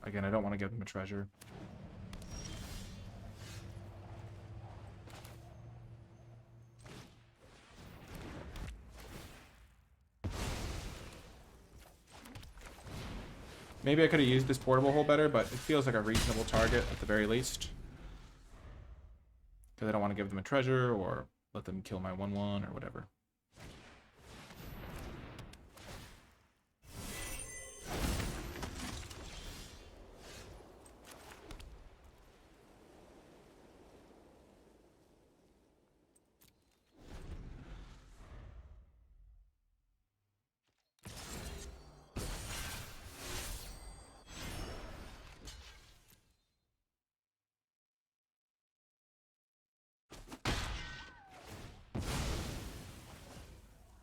Again, I don't want to give them a treasure. Maybe I could have used this portable hole better, but it feels like a reasonable target at the very least. Because I don't want to give them a treasure or let them kill my 1-1 or whatever.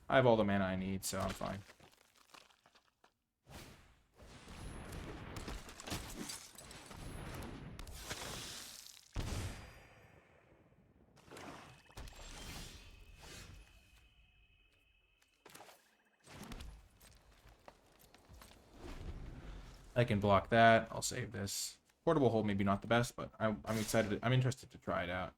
I have all the mana I need, so I'm fine. I can block that. I'll save this. Portable hold maybe not the best, but I'm excited. I'm interested to try it out.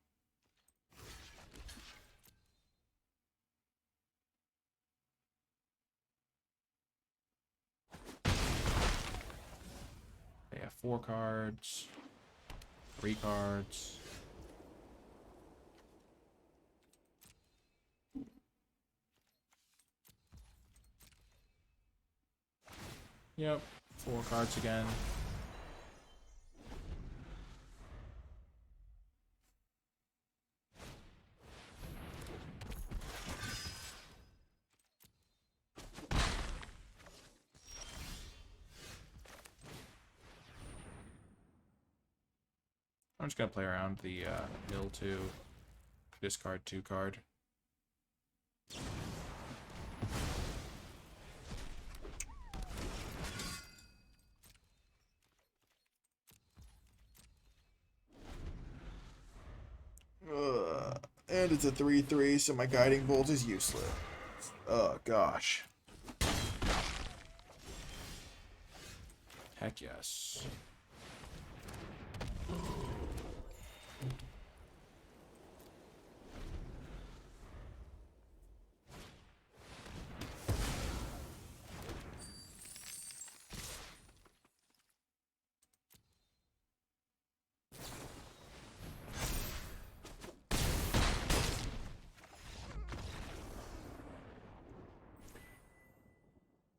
They have 4 cards, 3 cards. Yep, 4 cards again. I'm just gonna play around the mill 2, discard 2 card. And it's a 3/3, so my guiding bolt is useless. Oh gosh. Heck yes.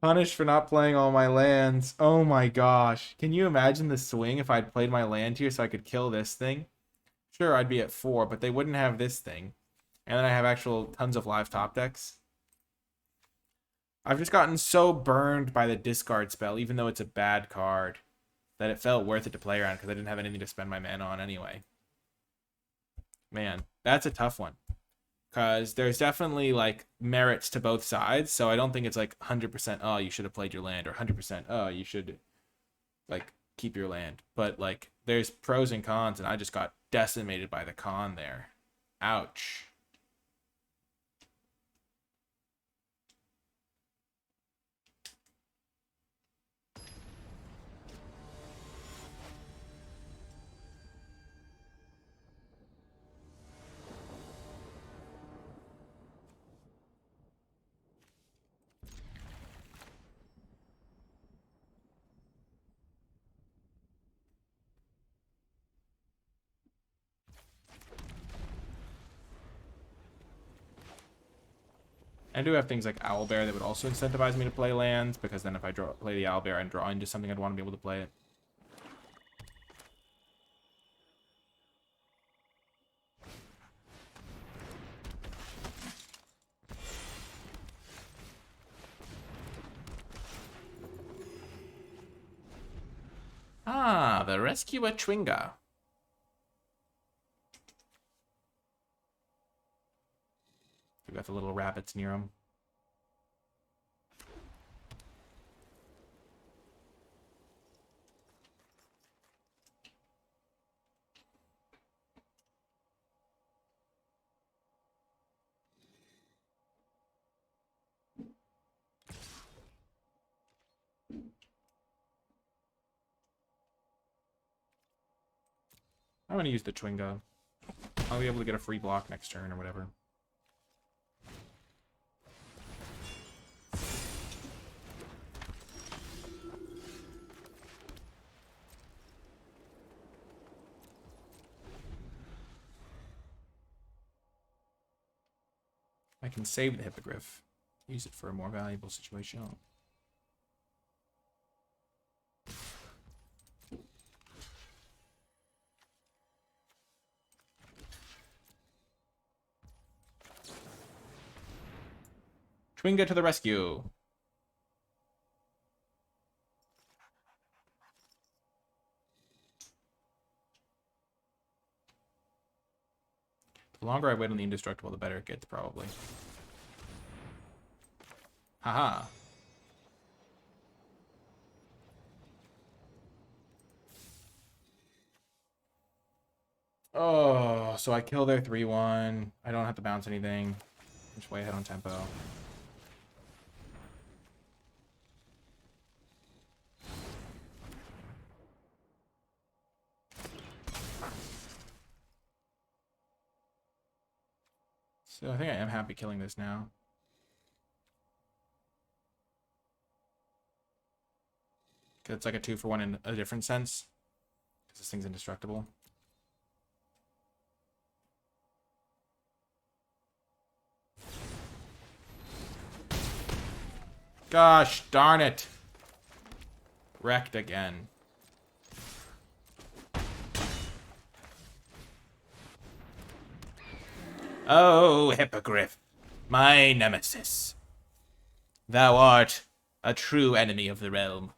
Punished for not playing all my lands. Oh my gosh. Can you imagine the swing if I'd played my land here so I could kill this thing? Sure, I'd be at 4, but they wouldn't have this thing. And then I have actual tons of live top decks. I've just gotten so burned by the discard spell, even though it's a bad card, that it felt worth it to play around because I didn't have anything to spend my mana on anyway. Man, that's a tough one. Because there's definitely, like, merits to both sides, so I don't think it's, like, 100%, oh, you should have played your land, or 100%, oh, you should, like, keep your land. But, like, there's pros and cons, and I just got decimated by the con there. Ouch. I do have things like Owlbear that would also incentivize me to play lands, because then if I play the Owlbear and draw into something, I'd want to be able to play it. Ah, the Rescuer Chwinga. We got the little rabbits near him. I'm going to use the Chwinga. I'll be able to get a free block next turn or whatever. I can save the Hippogriff. Use it for a more valuable situation. Chwinga to the rescue. The longer I wait on the indestructible, the better it gets, probably. Haha. Oh, so I kill their 3-1. I don't have to bounce anything. I'm just way ahead on tempo. So I think I am happy killing this now. Because it's like a 2-for-1 in a different sense. Because this thing's indestructible. Gosh darn it. Wrecked again. Oh, Hippogriff, my nemesis. Thou art a true enemy of the realm.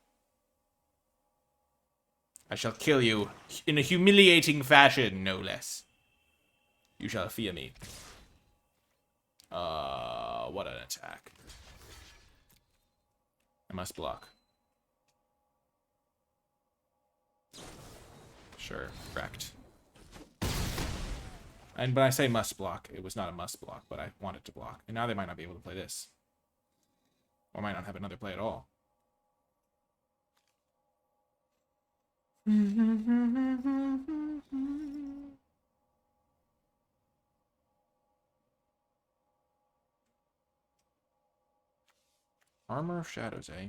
I shall kill you in a humiliating fashion, no less. You shall fear me. What an attack. I must block. Sure, wrecked. And when I say must block, it was not a must block, but I wanted to block. And now they might not be able to play this. Or might not have another play at all. Armor of Shadows, eh?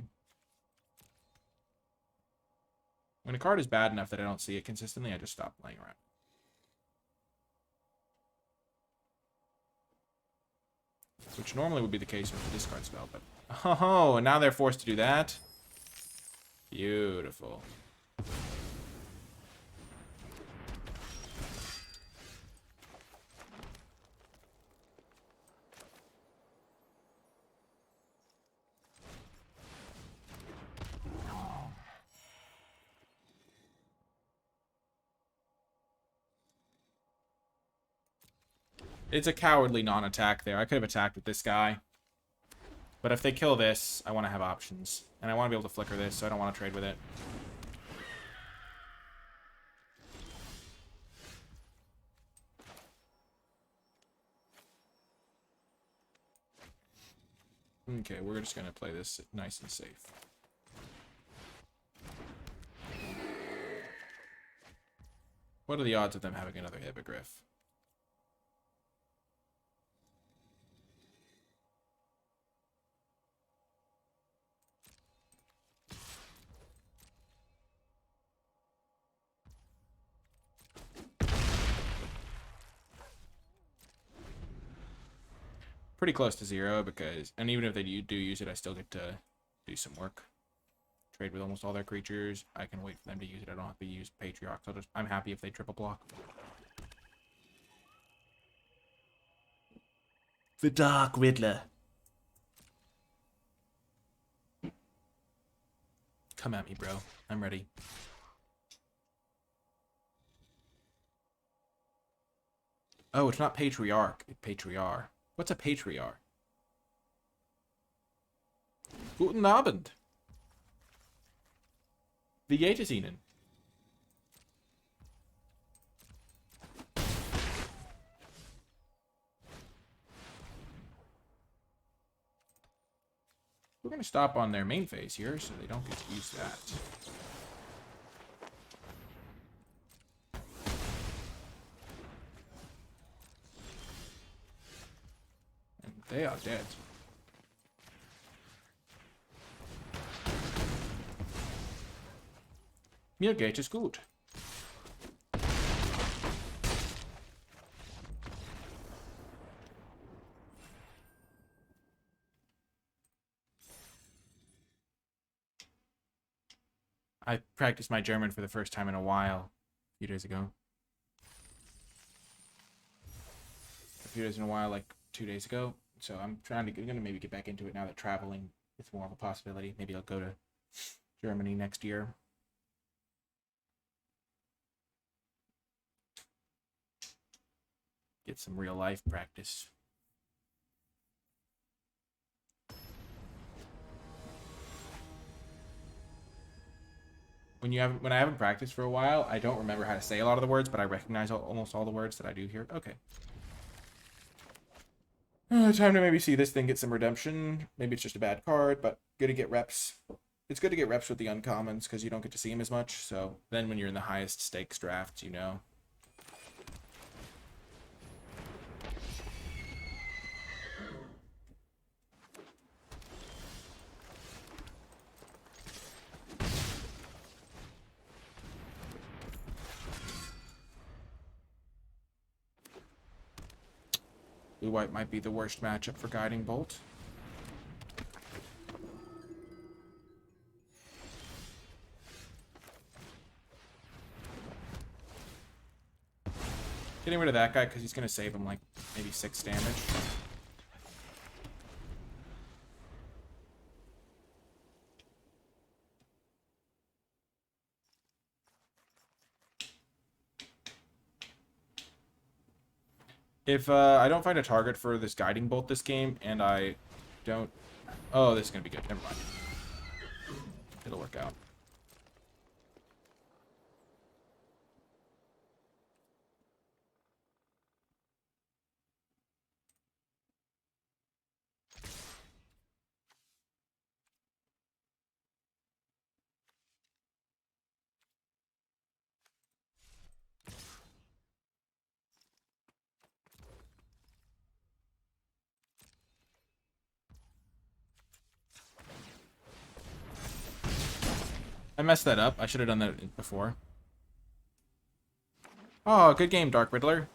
When a card is bad enough that I don't see it consistently, I just stop playing around. which normally would be the case with the discard spell, but... Oh, and now they're forced to do that? Beautiful. It's a cowardly non-attack there. I could have attacked with this guy. But if they kill this, I want to have options. And I want to be able to flicker this, so I don't want to trade with it. Okay, we're just going to play this nice and safe. What are the odds of them having another Hippogriff? Pretty close to 0 because, and even if they do use it, I still get to do some work. Trade with almost all their creatures. I can wait for them to use it. I don't have to use Patriarch. So I'm happy if they triple block. The Dark Riddler. Come at me, bro. I'm ready. Oh, it's not Patriarch. It's Patriarch. What's a Patriarch? Guten Abend. Wie geht es Ihnen? We're going to stop on their main phase here so they don't get to use that. And they are dead. Mir geht es gut. I practiced my German for the first time in a while, a few days ago. A few days in a while, like 2 days ago. So I'm gonna maybe get back into it now that traveling is more of a possibility. Maybe I'll go to Germany next year. Get some real life practice. When I haven't practiced for a while, I don't remember how to say a lot of the words, but I recognize almost all the words that I do here. Okay. Time to maybe see this thing get some redemption. Maybe it's just a bad card, but good to get reps. It's good to get reps with the uncommons because you don't get to see them as much. So then when you're in the highest stakes drafts, you know. Blue-white might be the worst matchup for Guiding Bolt. Getting rid of that guy because he's going to save him like maybe 6 damage. If I don't find a target for this Guiding Bolt this game, and I don't... Oh, this is going to be good. Never mind. It'll work out. I messed that up. I should have done that before. Oh, good game, Dark Riddler.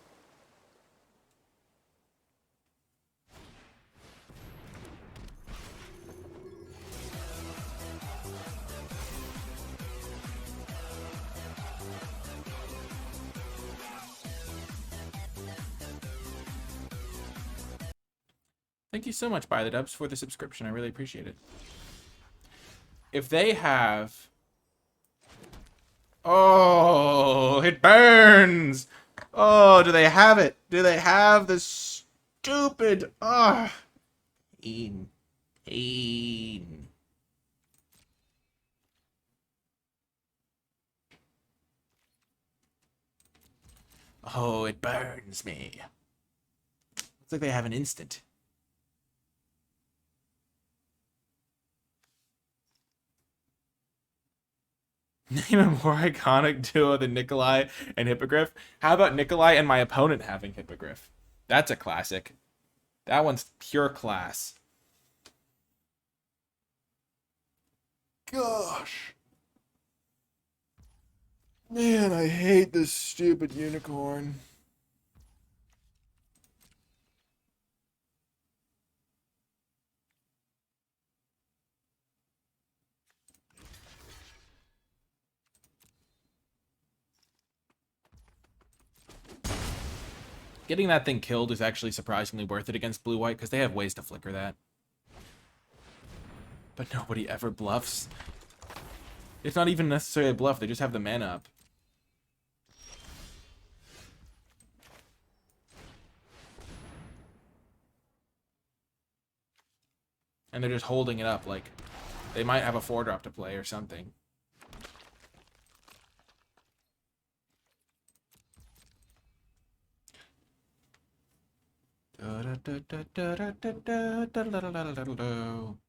Thank you so much, By the Dubs, for the subscription. I really appreciate it. If they have... Oh, it burns! Oh, do they have it? Do they have the stupid... Ah, pain. Pain. Oh, it burns me. Looks like they have an instant. Name a more iconic duo than Nikolai and Hippogriff. How about Nikolai and my opponent having Hippogriff? That's a classic. That one's pure class. Gosh. Man, I hate this stupid unicorn. Getting that thing killed is actually surprisingly worth it against blue-white, because they have ways to flicker that. But nobody ever bluffs. It's not even necessarily a bluff, they just have the mana up. And they're just holding it up, like, they might have a 4-drop to play or something.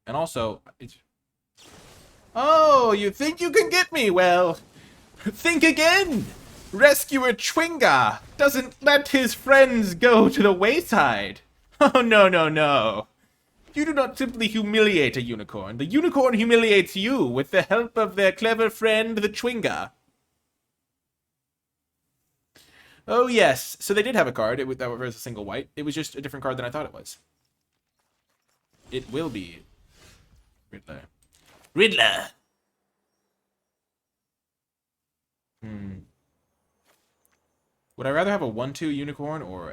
And also, it's... Oh, you think you can get me? Well, think again! Rescuer Chwinga doesn't let his friends go to the wayside. Oh, no, no, no. You do not simply humiliate a unicorn. The unicorn humiliates you with the help of their clever friend, the Chwinga. Oh, yes. So they did have a card that was a single white. It was just a different card than I thought it was. It will be Riddler. Riddler! Would I rather have a 1-2 unicorn or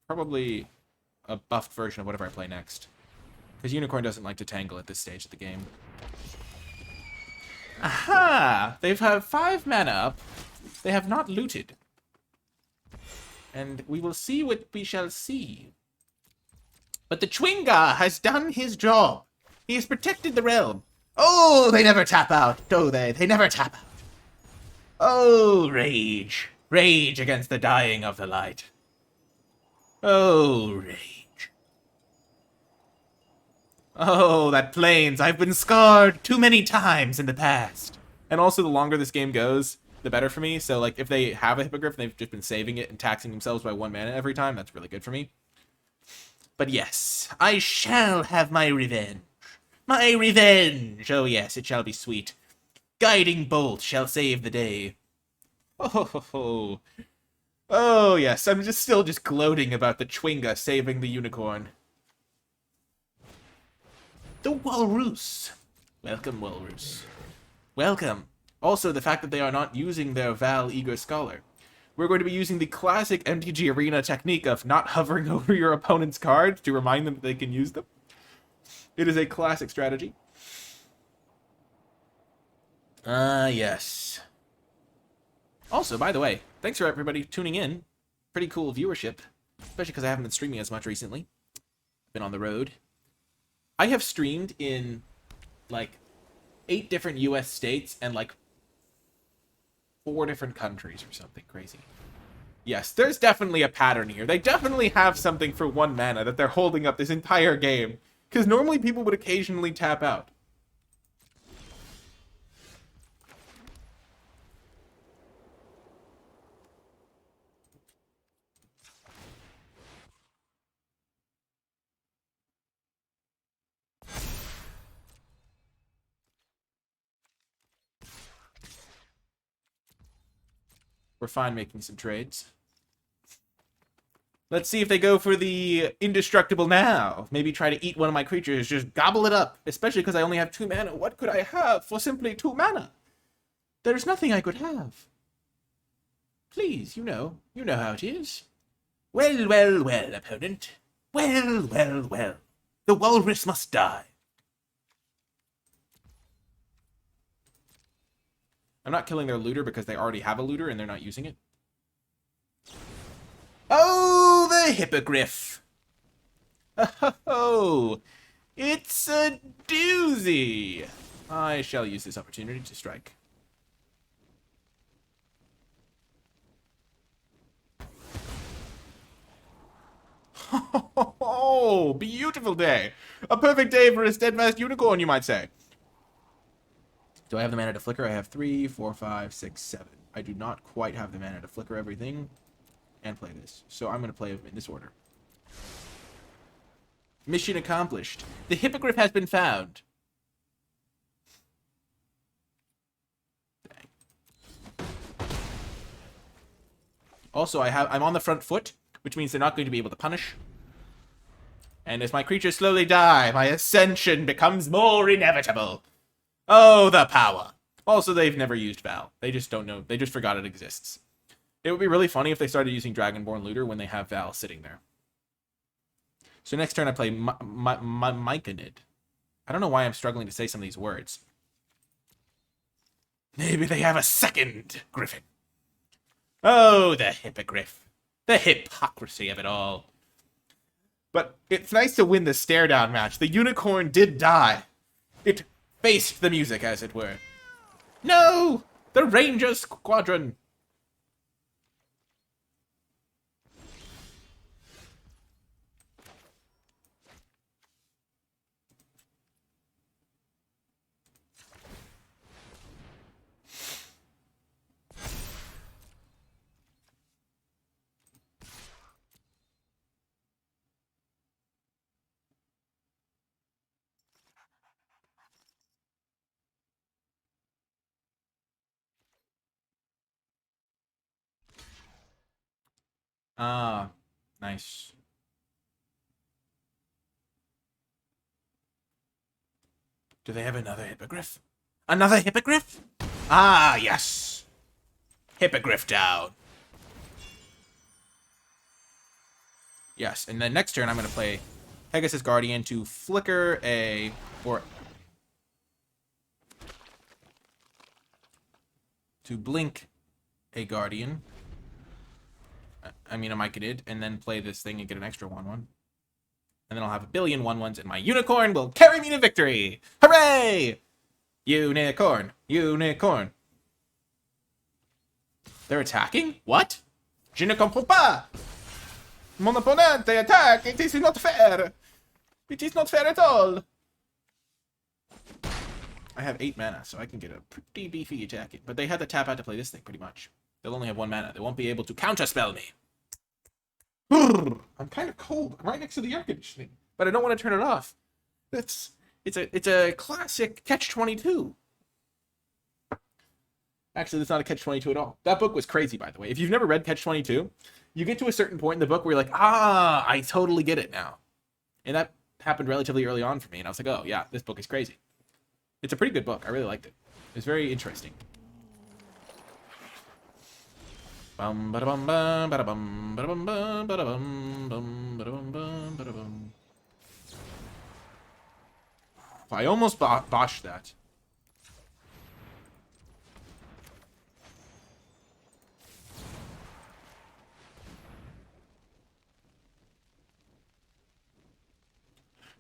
probably a buffed version of whatever I play next? Because unicorn doesn't like to tangle at this stage of the game. Aha! They've had 5 mana up. They have not looted. And we will see what we shall see. But the Chwinga has done his job. He has protected the realm. Oh, they never tap out, do they? They never tap out. Oh, rage. Rage against the dying of the light. Oh, rage. Oh, that plains. I've been scarred too many times in the past. And also, the longer this game goes, the better for me. So, like, if they have a Hippogriff and they've just been saving it and taxing themselves by 1 mana every time, that's really good for me. But yes, I shall have my revenge. My revenge! Oh yes, it shall be sweet. Guiding bolt shall save the day. Oh, oh yes, I'm still gloating about the Chwinga saving the unicorn. The Walrus. Welcome, Walrus. Welcome. Also, the fact that they are not using their Val Eager Scholar. We're going to be using the classic MTG Arena technique of not hovering over your opponent's cards to remind them that they can use them. It is a classic strategy. Yes. Also, by the way, thanks for everybody tuning in. Pretty cool viewership, especially because I haven't been streaming as much recently. Been on the road. I have streamed in, like, 8 different US states and, like, 4 different countries or something crazy. Yes, there's definitely a pattern here. They definitely have something for 1 mana that they're holding up this entire game. Because normally people would occasionally tap out. We're fine making some trades. Let's see if they go for the indestructible now. Maybe try to eat one of my creatures. Just gobble it up. Especially because I only have 2 mana. What could I have for simply 2 mana? There's nothing I could have. Please, you know how it is. Well, well, well, opponent. Well, well, well. The walrus must die. I'm not killing their looter because they already have a looter and they're not using it. Oh, the hippogriff. Oh, it's a doozy. I shall use this opportunity to strike. Oh, beautiful day. A perfect day for a steadfast unicorn, you might say. Do I have the mana to flicker? I have 3, 4, 5, 6, 7. I do not quite have the mana to flicker everything and play this. So I'm going to play them in this order. Mission accomplished. The hippogriff has been found. Dang. Also, I'm on the front foot, which means they're not going to be able to punish. And as my creatures slowly die, my ascension becomes more inevitable. Oh, the power. Also, they've never used Val. They just don't know. They just forgot it exists. It would be really funny if they started using Dragonborn Looter when they have Val sitting there. So next turn I play Myconid. I don't know why I'm struggling to say some of these words. Maybe they have a second griffin. Oh, the hippogriff. The hypocrisy of it all. But it's nice to win the stare-down match. The unicorn did die. It faced the music, as it were. No! The Ranger Squadron! Ah, nice. Do they have another hippogriff? Another hippogriff? Ah, yes. Hippogriff down. Yes, and then next turn I'm going to play Pegasus Guardian to flicker a... or... to blink a Guardian. I mean a Myconid, and then play this thing and get an extra 1/1. And then I'll have a billion 1/1s, and my unicorn will carry me to victory! Hooray! Unicorn! Unicorn! They're attacking? What? Je ne comprends pas! Mon opponente attack! It is not fair! It is not fair at all! I have 8 mana, so I can get a pretty beefy attack. But they had to tap out to play this thing, pretty much. They'll only have 1 mana. They won't be able to counterspell me. I'm kind of cold. I'm right next to the air conditioning. But I don't want to turn it off. It's a classic Catch-22. Actually, it's not a Catch-22 at all. That book was crazy, by the way. If you've never read Catch-22, you get to a certain point in the book where you're like, ah, I totally get it now. And that happened relatively early on for me. And I was like, oh, yeah, this book is crazy. It's a pretty good book. I really liked it. It's very interesting. Bum ba bum bum ba bum ba bum bum ba bum bum ba bum bum ba bum. I almost botched that.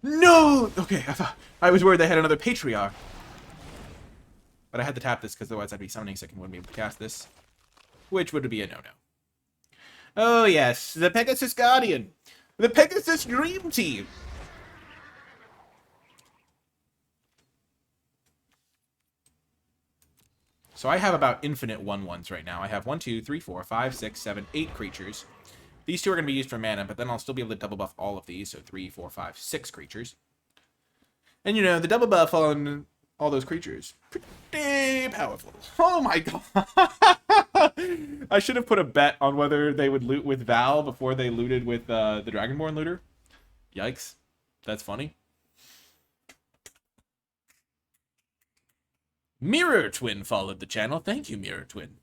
No! Okay, I was worried they had another Patriarch. But I had to tap this because otherwise I'd be summoning sick and wouldn't be able to cast this. Which would be a no-no. Oh yes, the Pegasus Guardian. The Pegasus Dream Team. So I have about infinite 1/1s right now. I have 1, 2, 3, 4, 5, 6, 7, 8 creatures. These 2 are going to be used for mana, but then I'll still be able to double buff all of these. So 3, 4, 5, 6 creatures. And you know, the double buff on all those creatures, pretty powerful. Oh my god. I should have put a bet on whether they would loot with Val before they looted with the Dragonborn looter. Yikes. That's funny. Mirror Twin followed the channel. Thank you, Mirror Twin.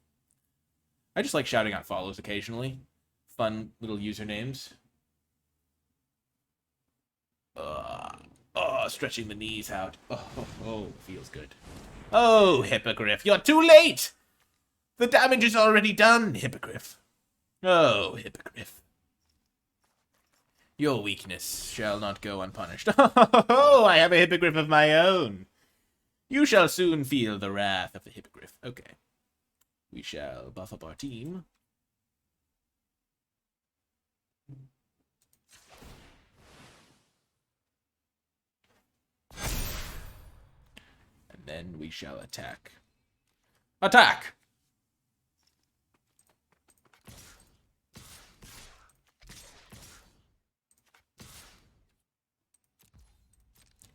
I just like shouting out follows occasionally. Fun little usernames. Stretching the knees out. Oh, feels good. Oh, Hippogriff, you're too late! The damage is already done, Hippogriff. Oh, Hippogriff. Your weakness shall not go unpunished. Oh, I have a Hippogriff of my own. You shall soon feel the wrath of the Hippogriff. Okay. We shall buff up our team. And then we shall attack. Attack!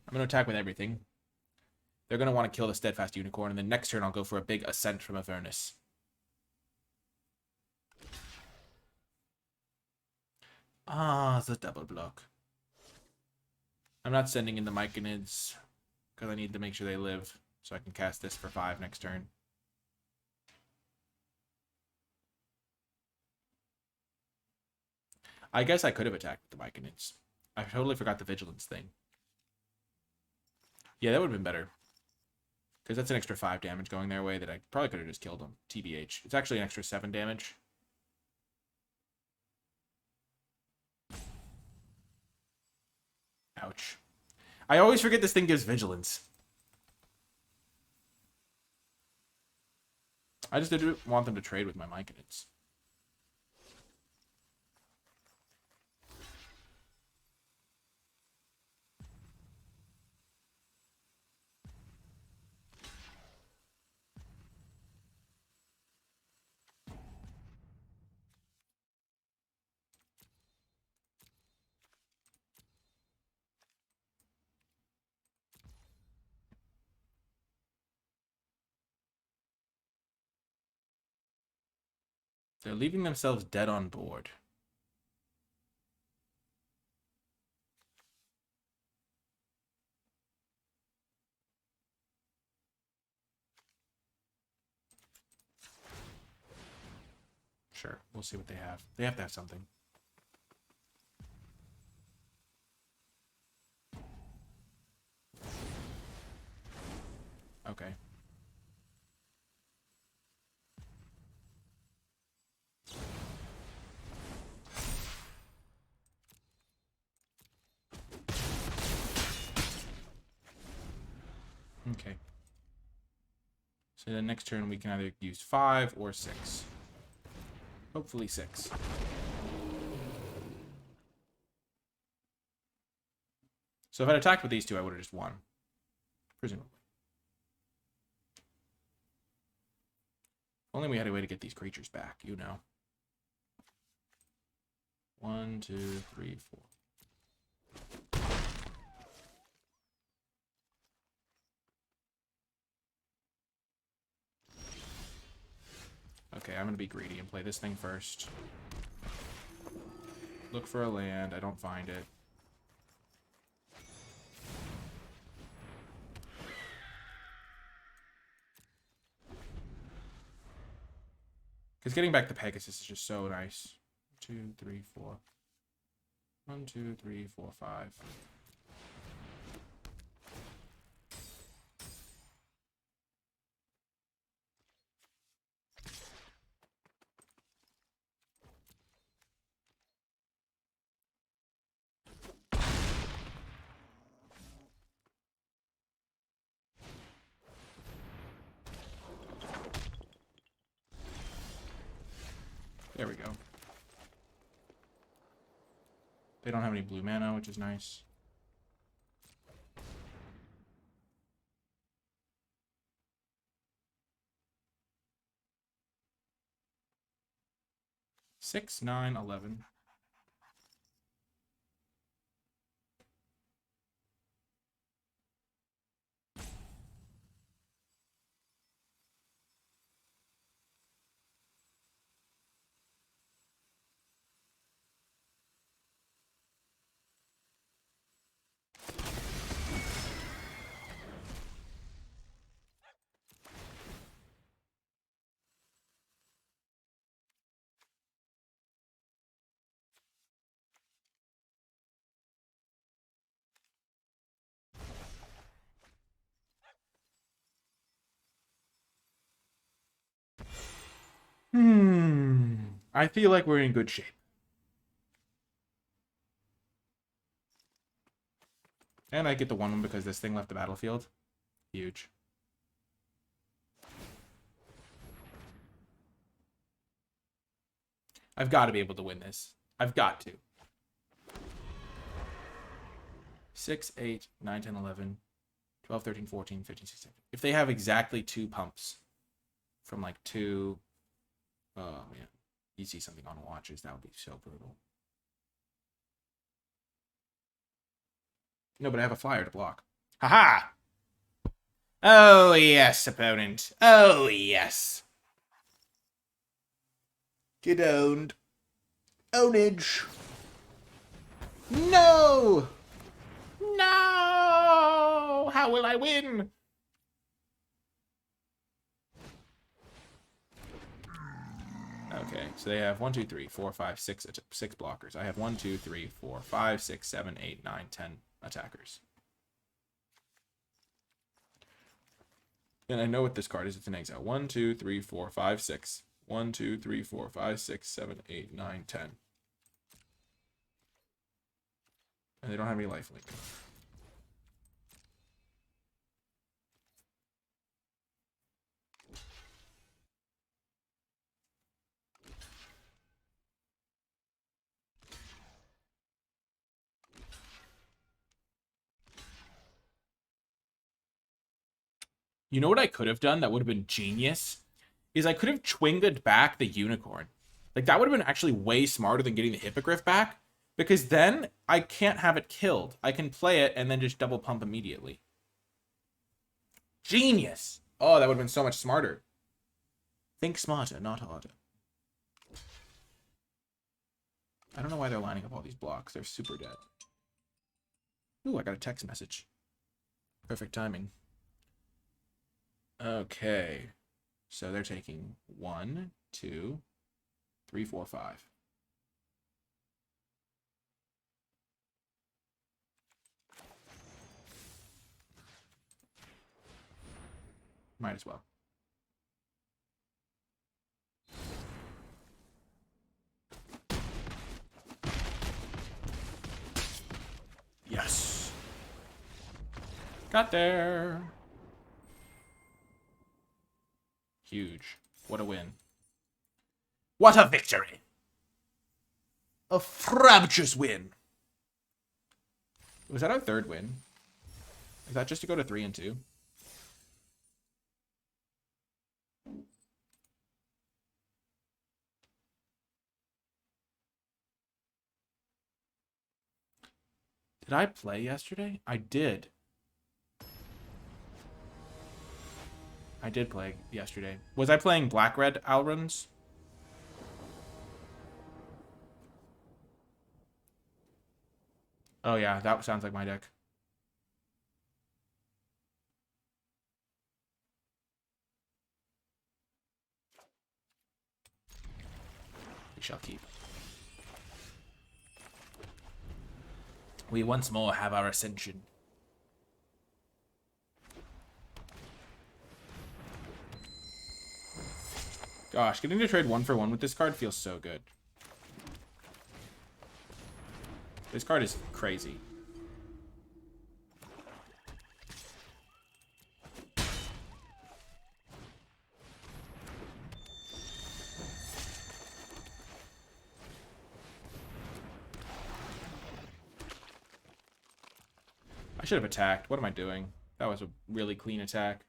I'm going to attack with everything. They're going to want to kill the Steadfast Unicorn, and then next turn I'll go for a big Ascent from Avernus. Ah, the double block. I'm not sending in the Myconids, because I need to make sure they live, so I can cast this for 5 next turn. I guess I could have attacked with the Myconids. I totally forgot the Vigilance thing. Yeah, that would have been better. Because that's an extra 5 damage going their way that I probably could have just killed them. TBH. It's actually an extra 7 damage. Ouch. I always forget this thing gives Vigilance. I just didn't want them to trade with my Myconids. They're leaving themselves dead on board. Sure, we'll see what they have. They have to have something. Okay. Okay. So the next turn we can either use 5 or 6. Hopefully 6. So if I'd attacked with these two, I would have just won. Presumably. Only we had a way to get these creatures back, you know. 1, 2, 3, 4. Okay, I'm going to be greedy and play this thing first. Look for a land. I don't find it. Because getting back the Pegasus is just so nice. 2, 3, 4. 1, 2, 3, 4, 5. There we go. They don't have any blue mana, which is nice. Six, 9, 11. I feel like we're in good shape. And I get the 1-1 because this thing left the battlefield. Huge. I've got to be able to win this. I've got to. 6, 8, 9, 10, 11, 12, 13, 14, 15, 16. If they have exactly 2 pumps from like 2... Oh, man. You see something on watches. That would be so brutal. No, but I have a flyer to block. Haha! Oh, yes, opponent. Oh, yes. Get owned. Ownage. No! No! How will I win? Okay, so they have 1, 2, 3, 4, 5, 6, 6 blockers. I have 1, 2, 3, 4, 5, 6, 7, 8, 9, 10 attackers. And I know what this card is. It's an exile. 1, 2, 3, 4, 5, 6. 1, 2, 3, 4, 5, 6, 7, 8, 9, 10. And they don't have any lifelink. You know what I could have done that would have been genius? Is I could have Chwinga'd back the unicorn. Like, that would have been actually way smarter than getting the hippogriff back. Because then I can't have it killed. I can play it and then just double pump immediately. Genius! Oh, that would have been so much smarter. Think smarter, not harder. I don't know why they're lining up all these blocks. They're super dead. Ooh, I got a text message. Perfect timing. Okay. So they're taking 1, 2, 3, 4, 5. Might as well. Yes. Got there. Huge. What a win. What a victory. A frabjous win. Was that our 3rd win? Is that just to go to 3 and 2? Did I play yesterday? I did. I did play yesterday. Was I playing black-red Alruns? Oh yeah, that sounds like my deck. We shall keep. We once more have our ascension. Gosh, getting to trade 1-for-1 with this card feels so good. This card is crazy. I should have attacked. What am I doing? That was a really clean attack.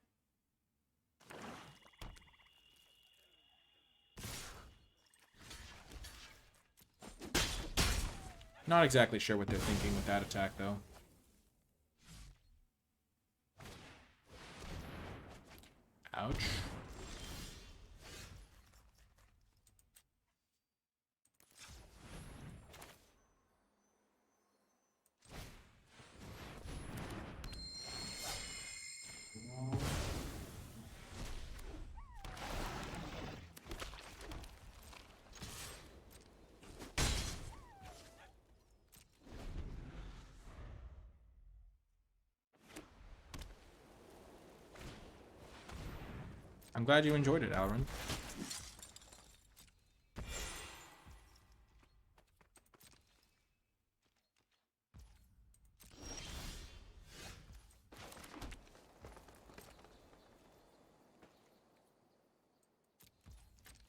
Not exactly sure what they're thinking with that attack, though. Ouch. I'm glad you enjoyed it, Alrin.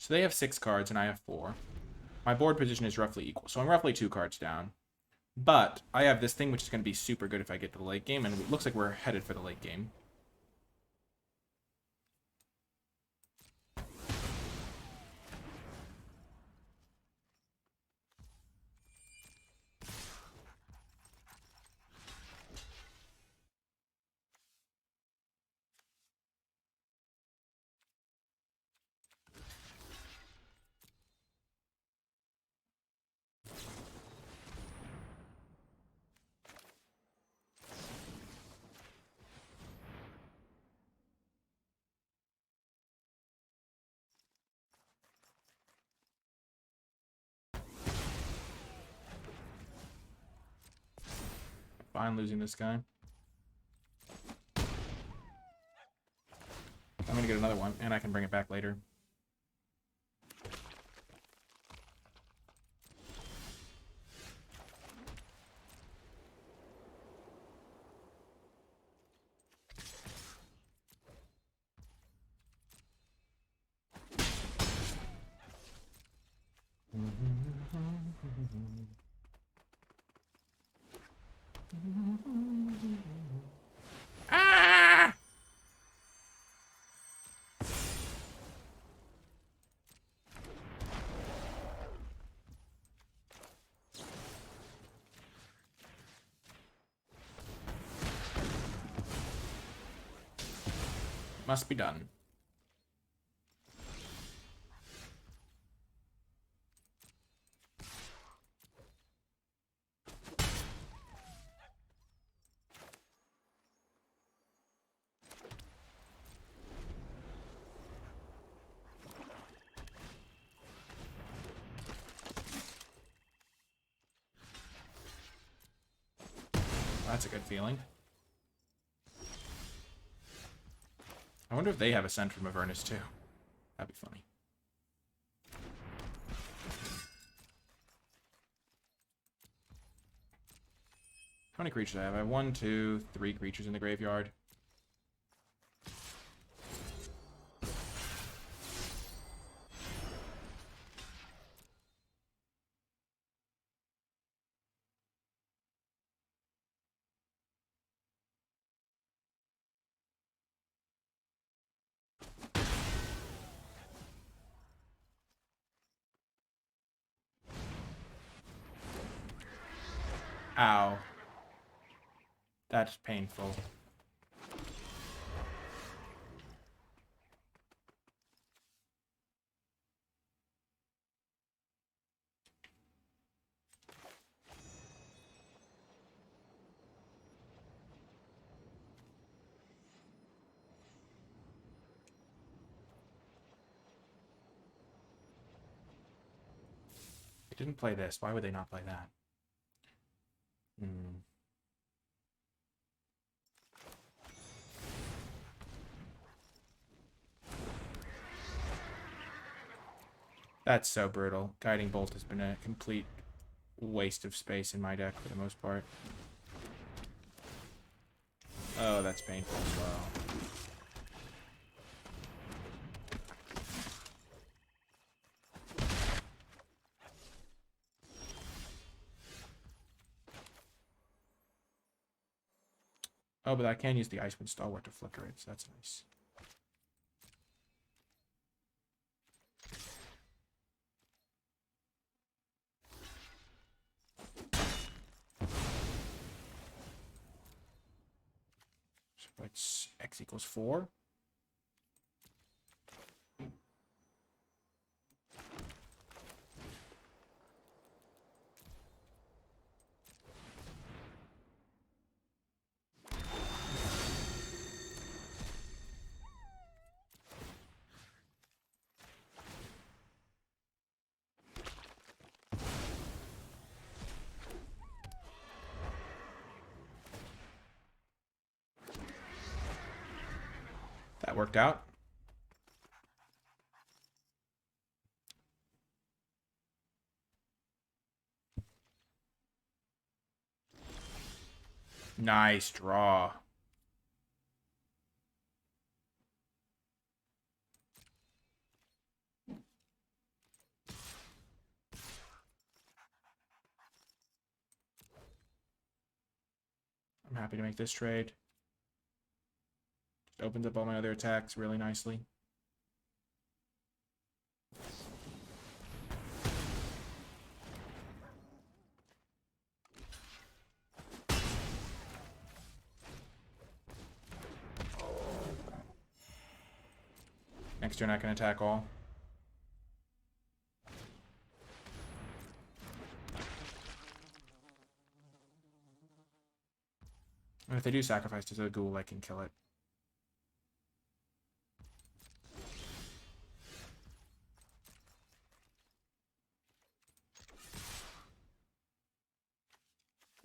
So they have 6 cards and I have 4. My board position is roughly equal. So I'm roughly 2 cards down. But I have this thing which is going to be super good if I get to the late game. And it looks like we're headed for the late game. Fine losing this guy. I'm going to get another one, and I can bring it back later. Ah! Must be done. That's a good feeling. I wonder if they have a Send from Avernus too. That'd be funny. How many creatures do I have? I have 1, 2, 3 creatures in the graveyard. Ow. That's painful. They didn't play this. Why would they not play that? That's so brutal. Guiding Bolt has been a complete waste of space in my deck for the most part. Oh, that's painful as well. Oh, but I can use the Icewind Stalwart to flicker it, so that's nice. So it's X equals 4. That worked out. Nice draw. happy to make this trade. Just opens up all my other attacks really nicely. Next turn I can attack all. And if they do sacrifice to the ghoul, I can kill it.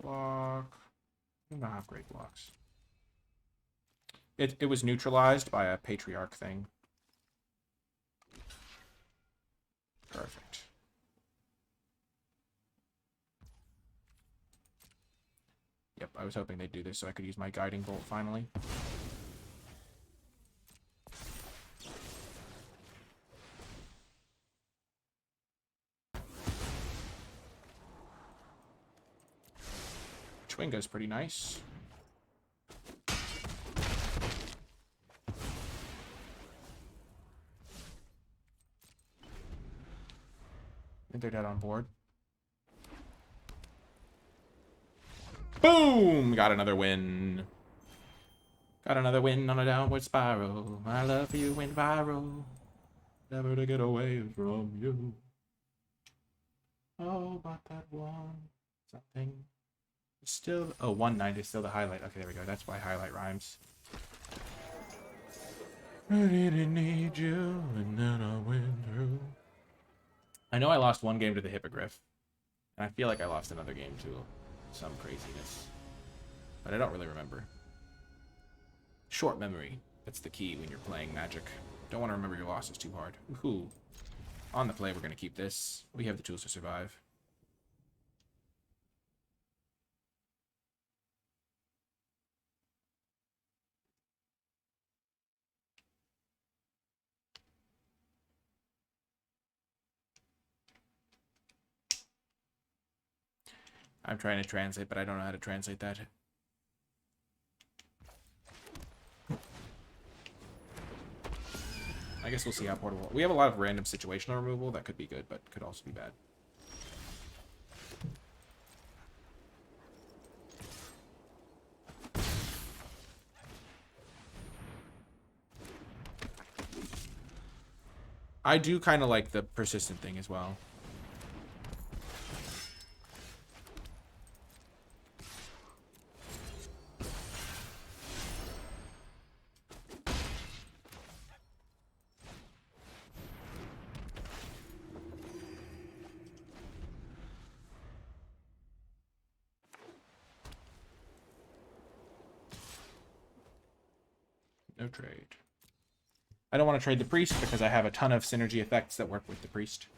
Block. I don't have great blocks. It was neutralized by a patriarch thing. Perfect. Yep, I was hoping they'd do this so I could use my guiding bolt finally. Chwinga's pretty nice. I think they're dead on board. Boom! Got another win. Got another win on a downward spiral. My love for you went viral. Never to get away from you. Oh, but that one something. Still, oh, 190 is still the highlight. Okay, there we go. That's why highlight rhymes. I didn't need you, and then I went through. I know I lost one game to the Hippogriff, and I feel like I lost another game to some craziness, but I don't really remember. Short memory. That's the key when you're playing Magic. Don't want to remember your losses too hard. Woohoo. On the play, we're going to keep this. We have the tools to survive. I'm trying to translate, but I don't know how to translate that. I guess we'll see how portable. We have a lot of random situational removal that could be good, but could also be bad. I do kind of like the persistent thing as well. No trade. I don't want to trade the priest because I have a ton of synergy effects that work with the priest.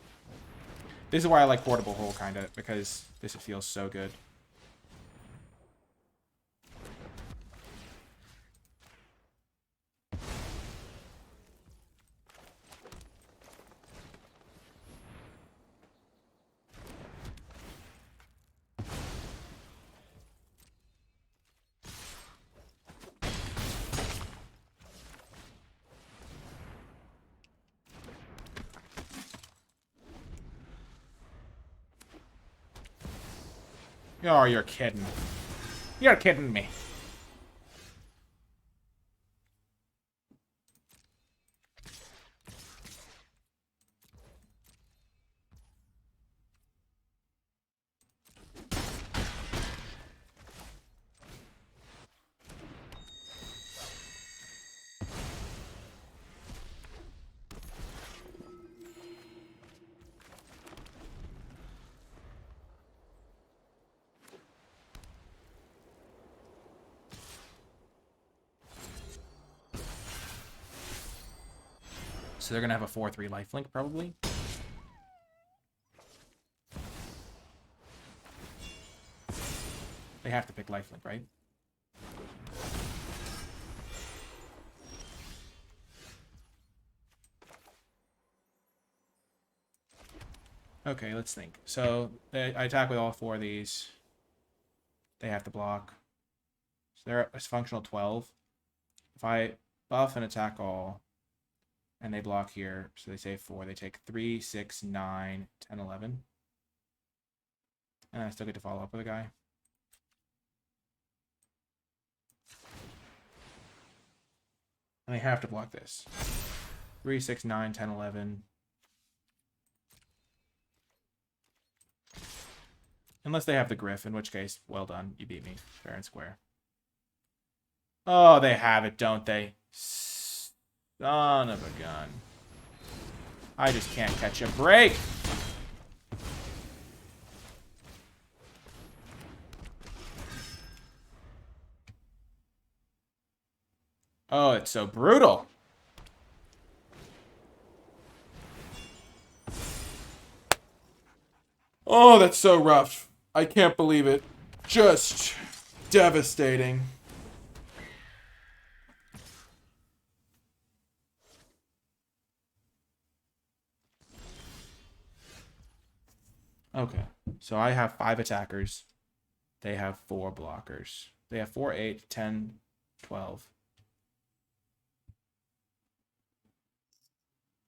This is why I like Portable Hole, kind of, because this feels so good. Oh, you're kidding. You're kidding me. So they're going to have a 4/3 lifelink, probably. They have to pick lifelink, right? Okay, let's think. So I attack with all 4 of these. They have to block. So they're a functional 12. If I buff and attack all, and they block here, so they save 4, they take 3, 6, 9, 10, 11. And I still get to follow up with a guy. And they have to block this. 3, 6, 9, 10, 11. Unless they have the Griff, in which case, well done. You beat me fair and square. Oh, they have it, don't they? Son of a gun. I just can't catch a break. Oh, it's so brutal. Oh, that's so rough. I can't believe it. Just devastating. Okay, so I have 5 attackers. They have 4 blockers. They have 4, 8, 10, 12.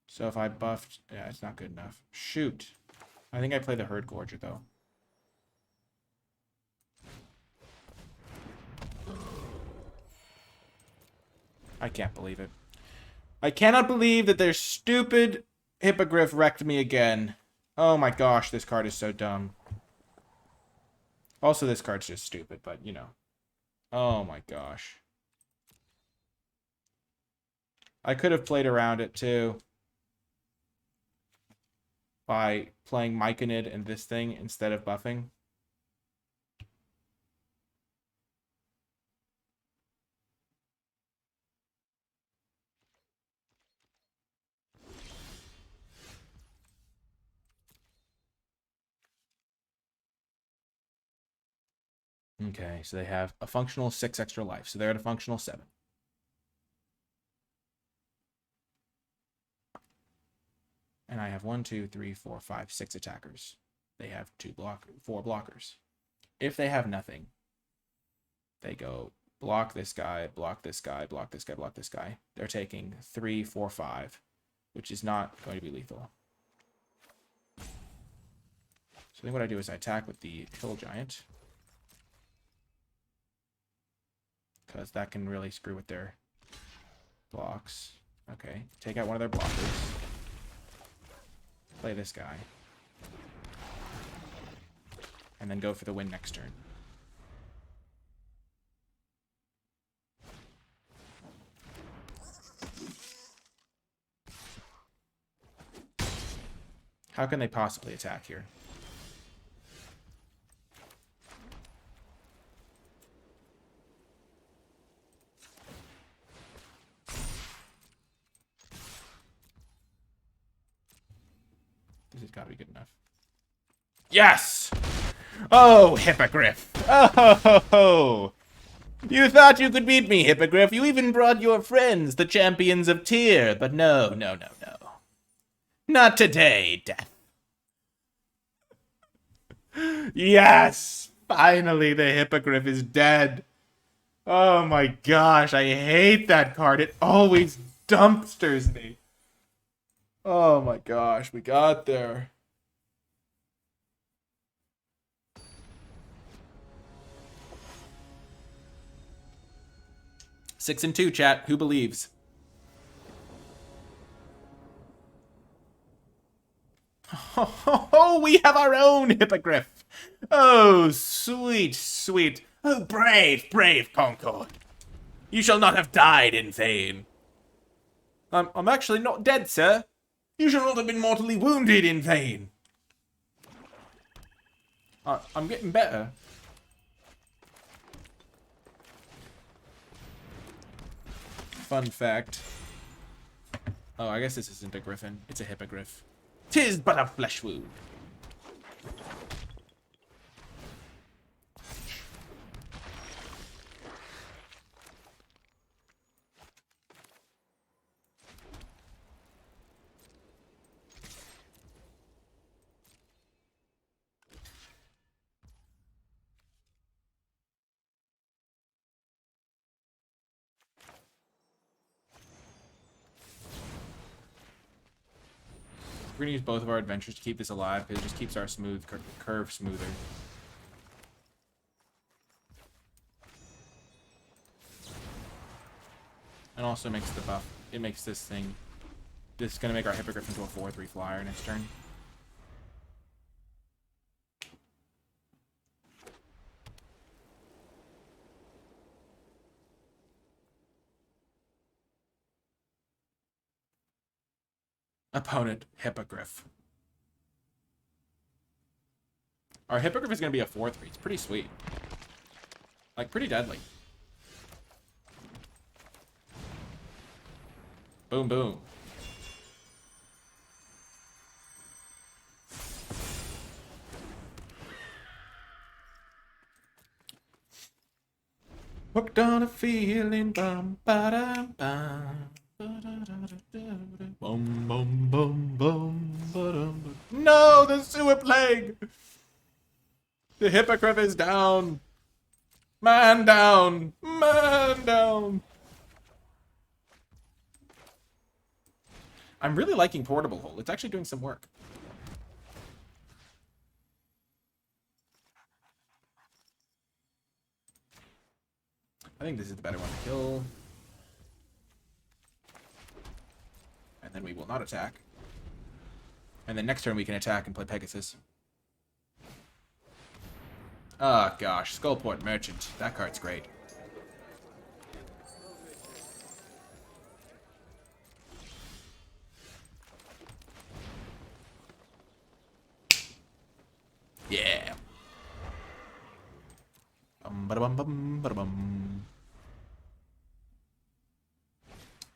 So if I buffed... Yeah, it's not good enough. Shoot. I think I play the Herd Gorger, though. I can't believe it. I cannot believe that their stupid Hippogriff wrecked me again. Oh my gosh, this card is so dumb. Also, this card's just stupid, but, you know. Oh my gosh. I could have played around it, too. By playing Myconid and this thing instead of buffing. Okay, so they have a functional 6 extra life. So they're at a functional 7. And I have 1, 2, 3, 4, 5, 6 attackers. They have 4 blockers. If they have nothing, they go block this guy, block this guy, block this guy, block this guy. They're taking 3, 4, 5, which is not going to be lethal. So I think what I do is I attack with the Hill Giant. Because that can really screw with their blocks. Okay, take out one of their blockers. Play this guy. And then go for the win next turn. How can they possibly attack here? This has got to be good enough. Yes! Oh, Hippogriff. Oh, you thought you could beat me, Hippogriff. You even brought your friends, the champions of Tyr. But no, no, no, no. Not today, Death. Yes! Finally, the Hippogriff is dead. Oh my gosh, I hate that card. It always dumpsters me. Oh my gosh, we got there. Six and 2, chat. Who believes? Oh, we have our own Hippogriff. Oh, sweet, sweet. Oh, brave, brave Concord. You shall not have died in vain. I'm actually not dead, sir. You shall not have been mortally wounded in vain. I'm getting better. Fun fact. Oh, I guess this isn't a griffin. It's a hippogriff. 'Tis but a flesh wound. We're gonna use both of our adventures to keep this alive, because it just keeps our smooth curve smoother. And also makes the buff. It makes this thing. This is gonna make our Hippogriff into a 4/3 flyer next turn. Opponent Hippogriff. Our Hippogriff is gonna be a 4/3. It's pretty sweet. Like pretty deadly. Boom boom. Hooked on a feeling, bum ba dum bum. Bum bum bum bum ba-dum. No, the sewer plague. The Hippogriff is down. Man down. Man down. I'm really liking Portable Hole. It's actually doing some work. I think this is the better one to kill. And then we will not attack. And then next turn we can attack and play Pegasus. Oh gosh, Skullport Merchant. That card's great. Yeah. Bum.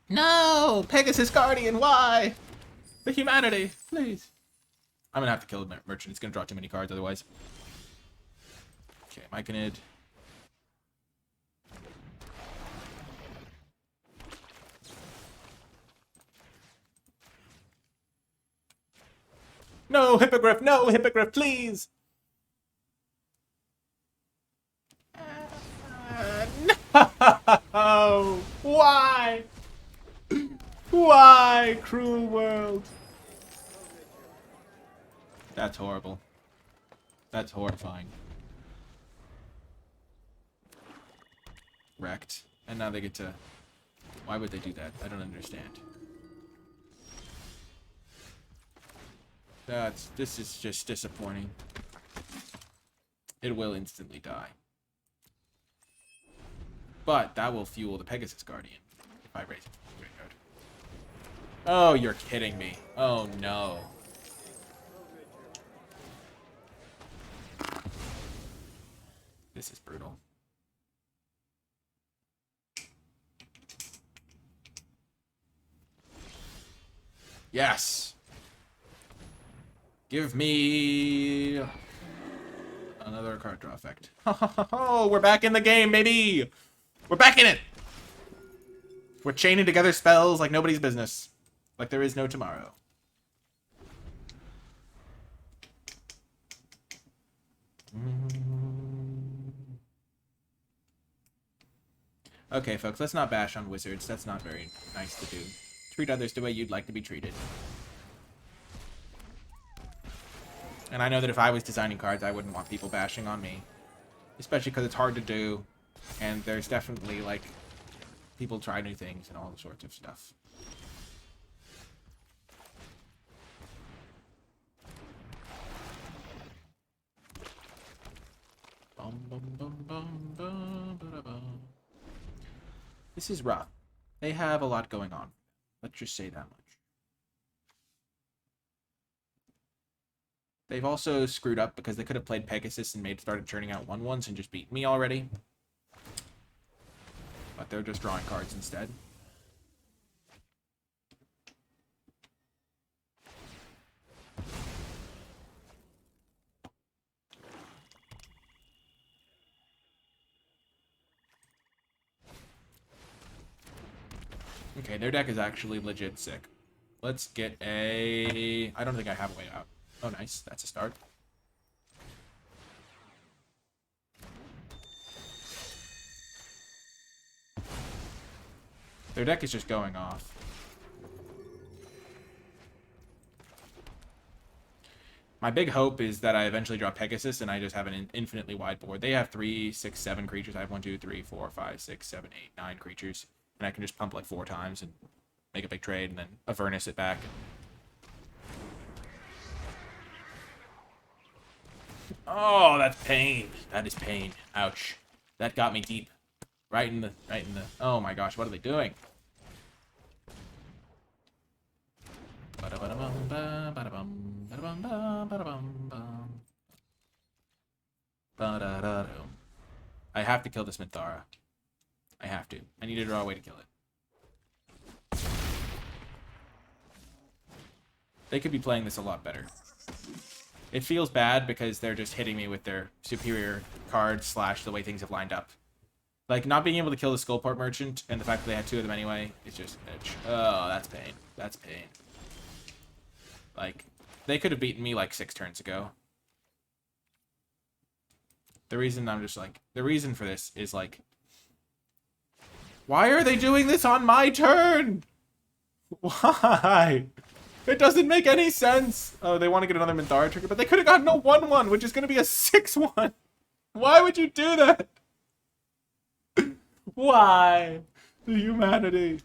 No! Pegasus Guardian, why? The humanity, please. I'm gonna have to kill the Merchant. It's gonna draw too many cards otherwise. Okay, Myconid. No, Hippogriff! No, Hippogriff, please! No! Why? Why, cruel world? That's horrible. That's horrifying. Wrecked. And now they get to... Why would they do that? I don't understand. This is just disappointing. It will instantly die. But that will fuel the Pegasus Guardian if I raise it from the graveyard. Oh, you're kidding me. Oh no. This is brutal. Yes. Give me another card draw effect. Oh, we're back in the game, baby. We're back in it. We're chaining together spells like nobody's business. Like there is no tomorrow. Okay, folks, let's not bash on wizards. That's not very nice to do. Treat others the way you'd like to be treated. And I know that if I was designing cards, I wouldn't want people bashing on me. Especially because it's hard to do. And there's definitely, like, people try new things and all sorts of stuff. This is rough. They have a lot going on. Let's just say that much. They've also screwed up because they could have played Pegasus and started churning out 1/1s and just beat me already. But they're just drawing cards instead. Okay, their deck is actually legit sick. Let's get a... I don't think I have a way out. Oh, nice. That's a start. Their deck is just going off. My big hope is that I eventually draw Pegasus and I just have an infinitely wide board. They have 3, 6, 7 creatures. I have 1, 2, 3, 4, 5, 6, 7, 8, 9 creatures. And I can just pump like 4 times and make a big trade and then Avernus it back. Oh, that's pain. That is pain. Ouch. That got me deep. Right in the... Oh my gosh, what are they doing? I have to kill this Minthara. I have to. I need to draw a way to kill it. They could be playing this a lot better. It feels bad because they're just hitting me with their superior cards slash the way things have lined up. Like, not being able to kill the Skullport Merchant and the fact that they had 2 of them anyway, it's just... Oh, that's pain. That's pain. Like, they could have beaten me like 6 turns ago. The reason I'm just like... The reason for this is like... Why are they doing this on my turn? Why? It doesn't make any sense. Oh, they want to get another Minthara trigger, but they could have gotten a 1/1, which is going to be a 6/1. Why would you do that? Why? The humanity.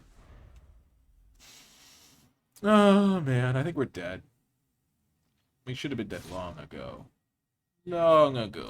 Oh, man. I think we're dead. We should have been dead long ago. Long ago.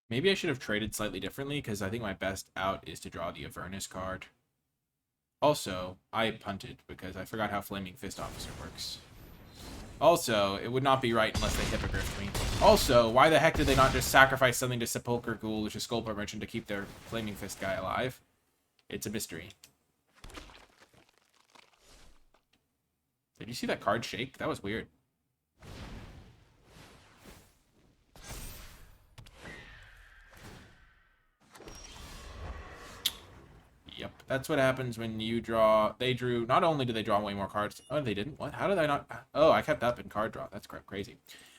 Maybe I should have traded slightly differently, because I think my best out is to draw the Avernus card. Also, I punted, because I forgot how Flaming Fist Officer works. Also, it would not be right unless they Hippogriffed me. Also, why the heck did they not just sacrifice something to Sepulchre Ghoul, which is Skullport Merchant, to keep their Flaming Fist guy alive? It's a mystery. Did you see that card shake? That was weird. Yep, that's what happens when you draw... They drew... Not only did they draw way more cards... Oh, they didn't? What? How did I not... Oh, I kept up in card draw. That's crazy.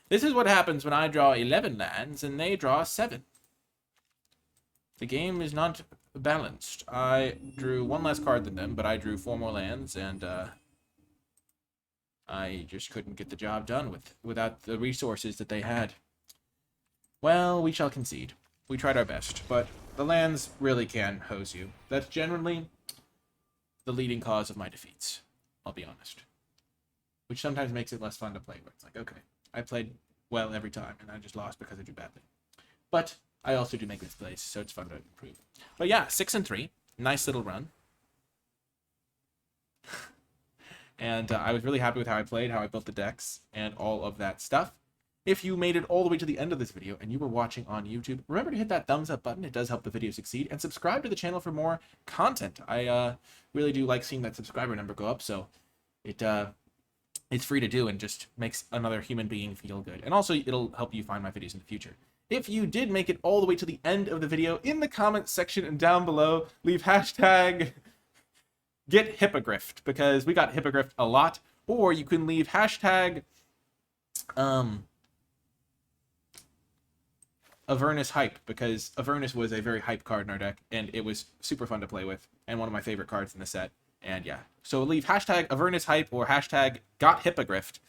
This is what happens when I draw 11 lands and they draw 7. The game is not balanced. I drew 1 less card than them, but I drew 4 more lands, and I just couldn't get the job done without the resources that they had. Well, we shall concede. We tried our best, but the lands really can hose you. That's generally the leading cause of my defeats, I'll be honest. Which sometimes makes it less fun to play, where it's like, okay, I played well every time, and I just lost because I drew badly. But I also do make misplays, so it's fun to improve. But yeah, 6-3. Nice little run. And I was really happy with how I played, how I built the decks, and all of that stuff. If you made it all the way to the end of this video and you were watching on YouTube, remember to hit that thumbs up button. It does help the video succeed. And subscribe to the channel for more content. I really do like seeing that subscriber number go up, so it's free to do and just makes another human being feel good. And also, it'll help you find my videos in the future. If you did make it all the way to the end of the video, in the comments section and down below, leave hashtag get hippogriffed, because we got hippogriffed a lot. Or you can leave hashtag Avernus hype, because Avernus was a very hype card in our deck, and it was super fun to play with, and one of my favorite cards in the set. And yeah, so leave hashtag Avernus hype or hashtag got hippogriffed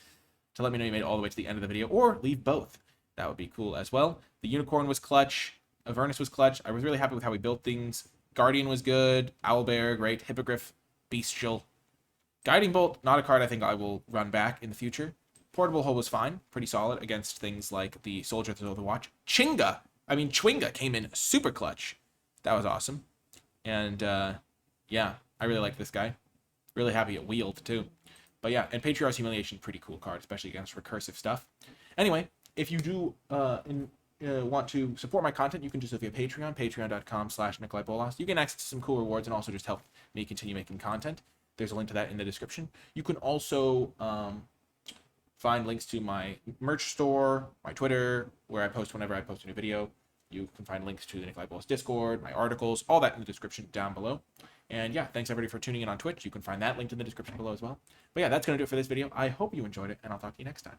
to let me know you made it all the way to the end of the video, or leave both. That would be cool as well. The Unicorn was clutch. Avernus was clutch. I was really happy with how we built things. Guardian was good. Owlbear, great. Hippogriff, bestial. Guiding Bolt, not a card I think I will run back in the future. Portable Hull was fine. Pretty solid against things like the Soldier of the Overwatch. Chwinga came in super clutch. That was awesome. And, yeah, I really like this guy. Really happy it wheeled, too. But yeah, and Patriarch's Humiliation, pretty cool card, especially against recursive stuff. Anyway, if you do want to support my content, you can do so via Patreon, patreon.com/NicolaiBolas. You can access some cool rewards and also just help me continue making content. There's a link to that in the description. You can also find links to my merch store, my Twitter, where I post whenever I post a new video. You can find links to the NicolaiBolas Discord, my articles, all that in the description down below. And yeah, thanks everybody for tuning in on Twitch. You can find that linked in the description below as well. But yeah, that's going to do it for this video. I hope you enjoyed it, and I'll talk to you next time.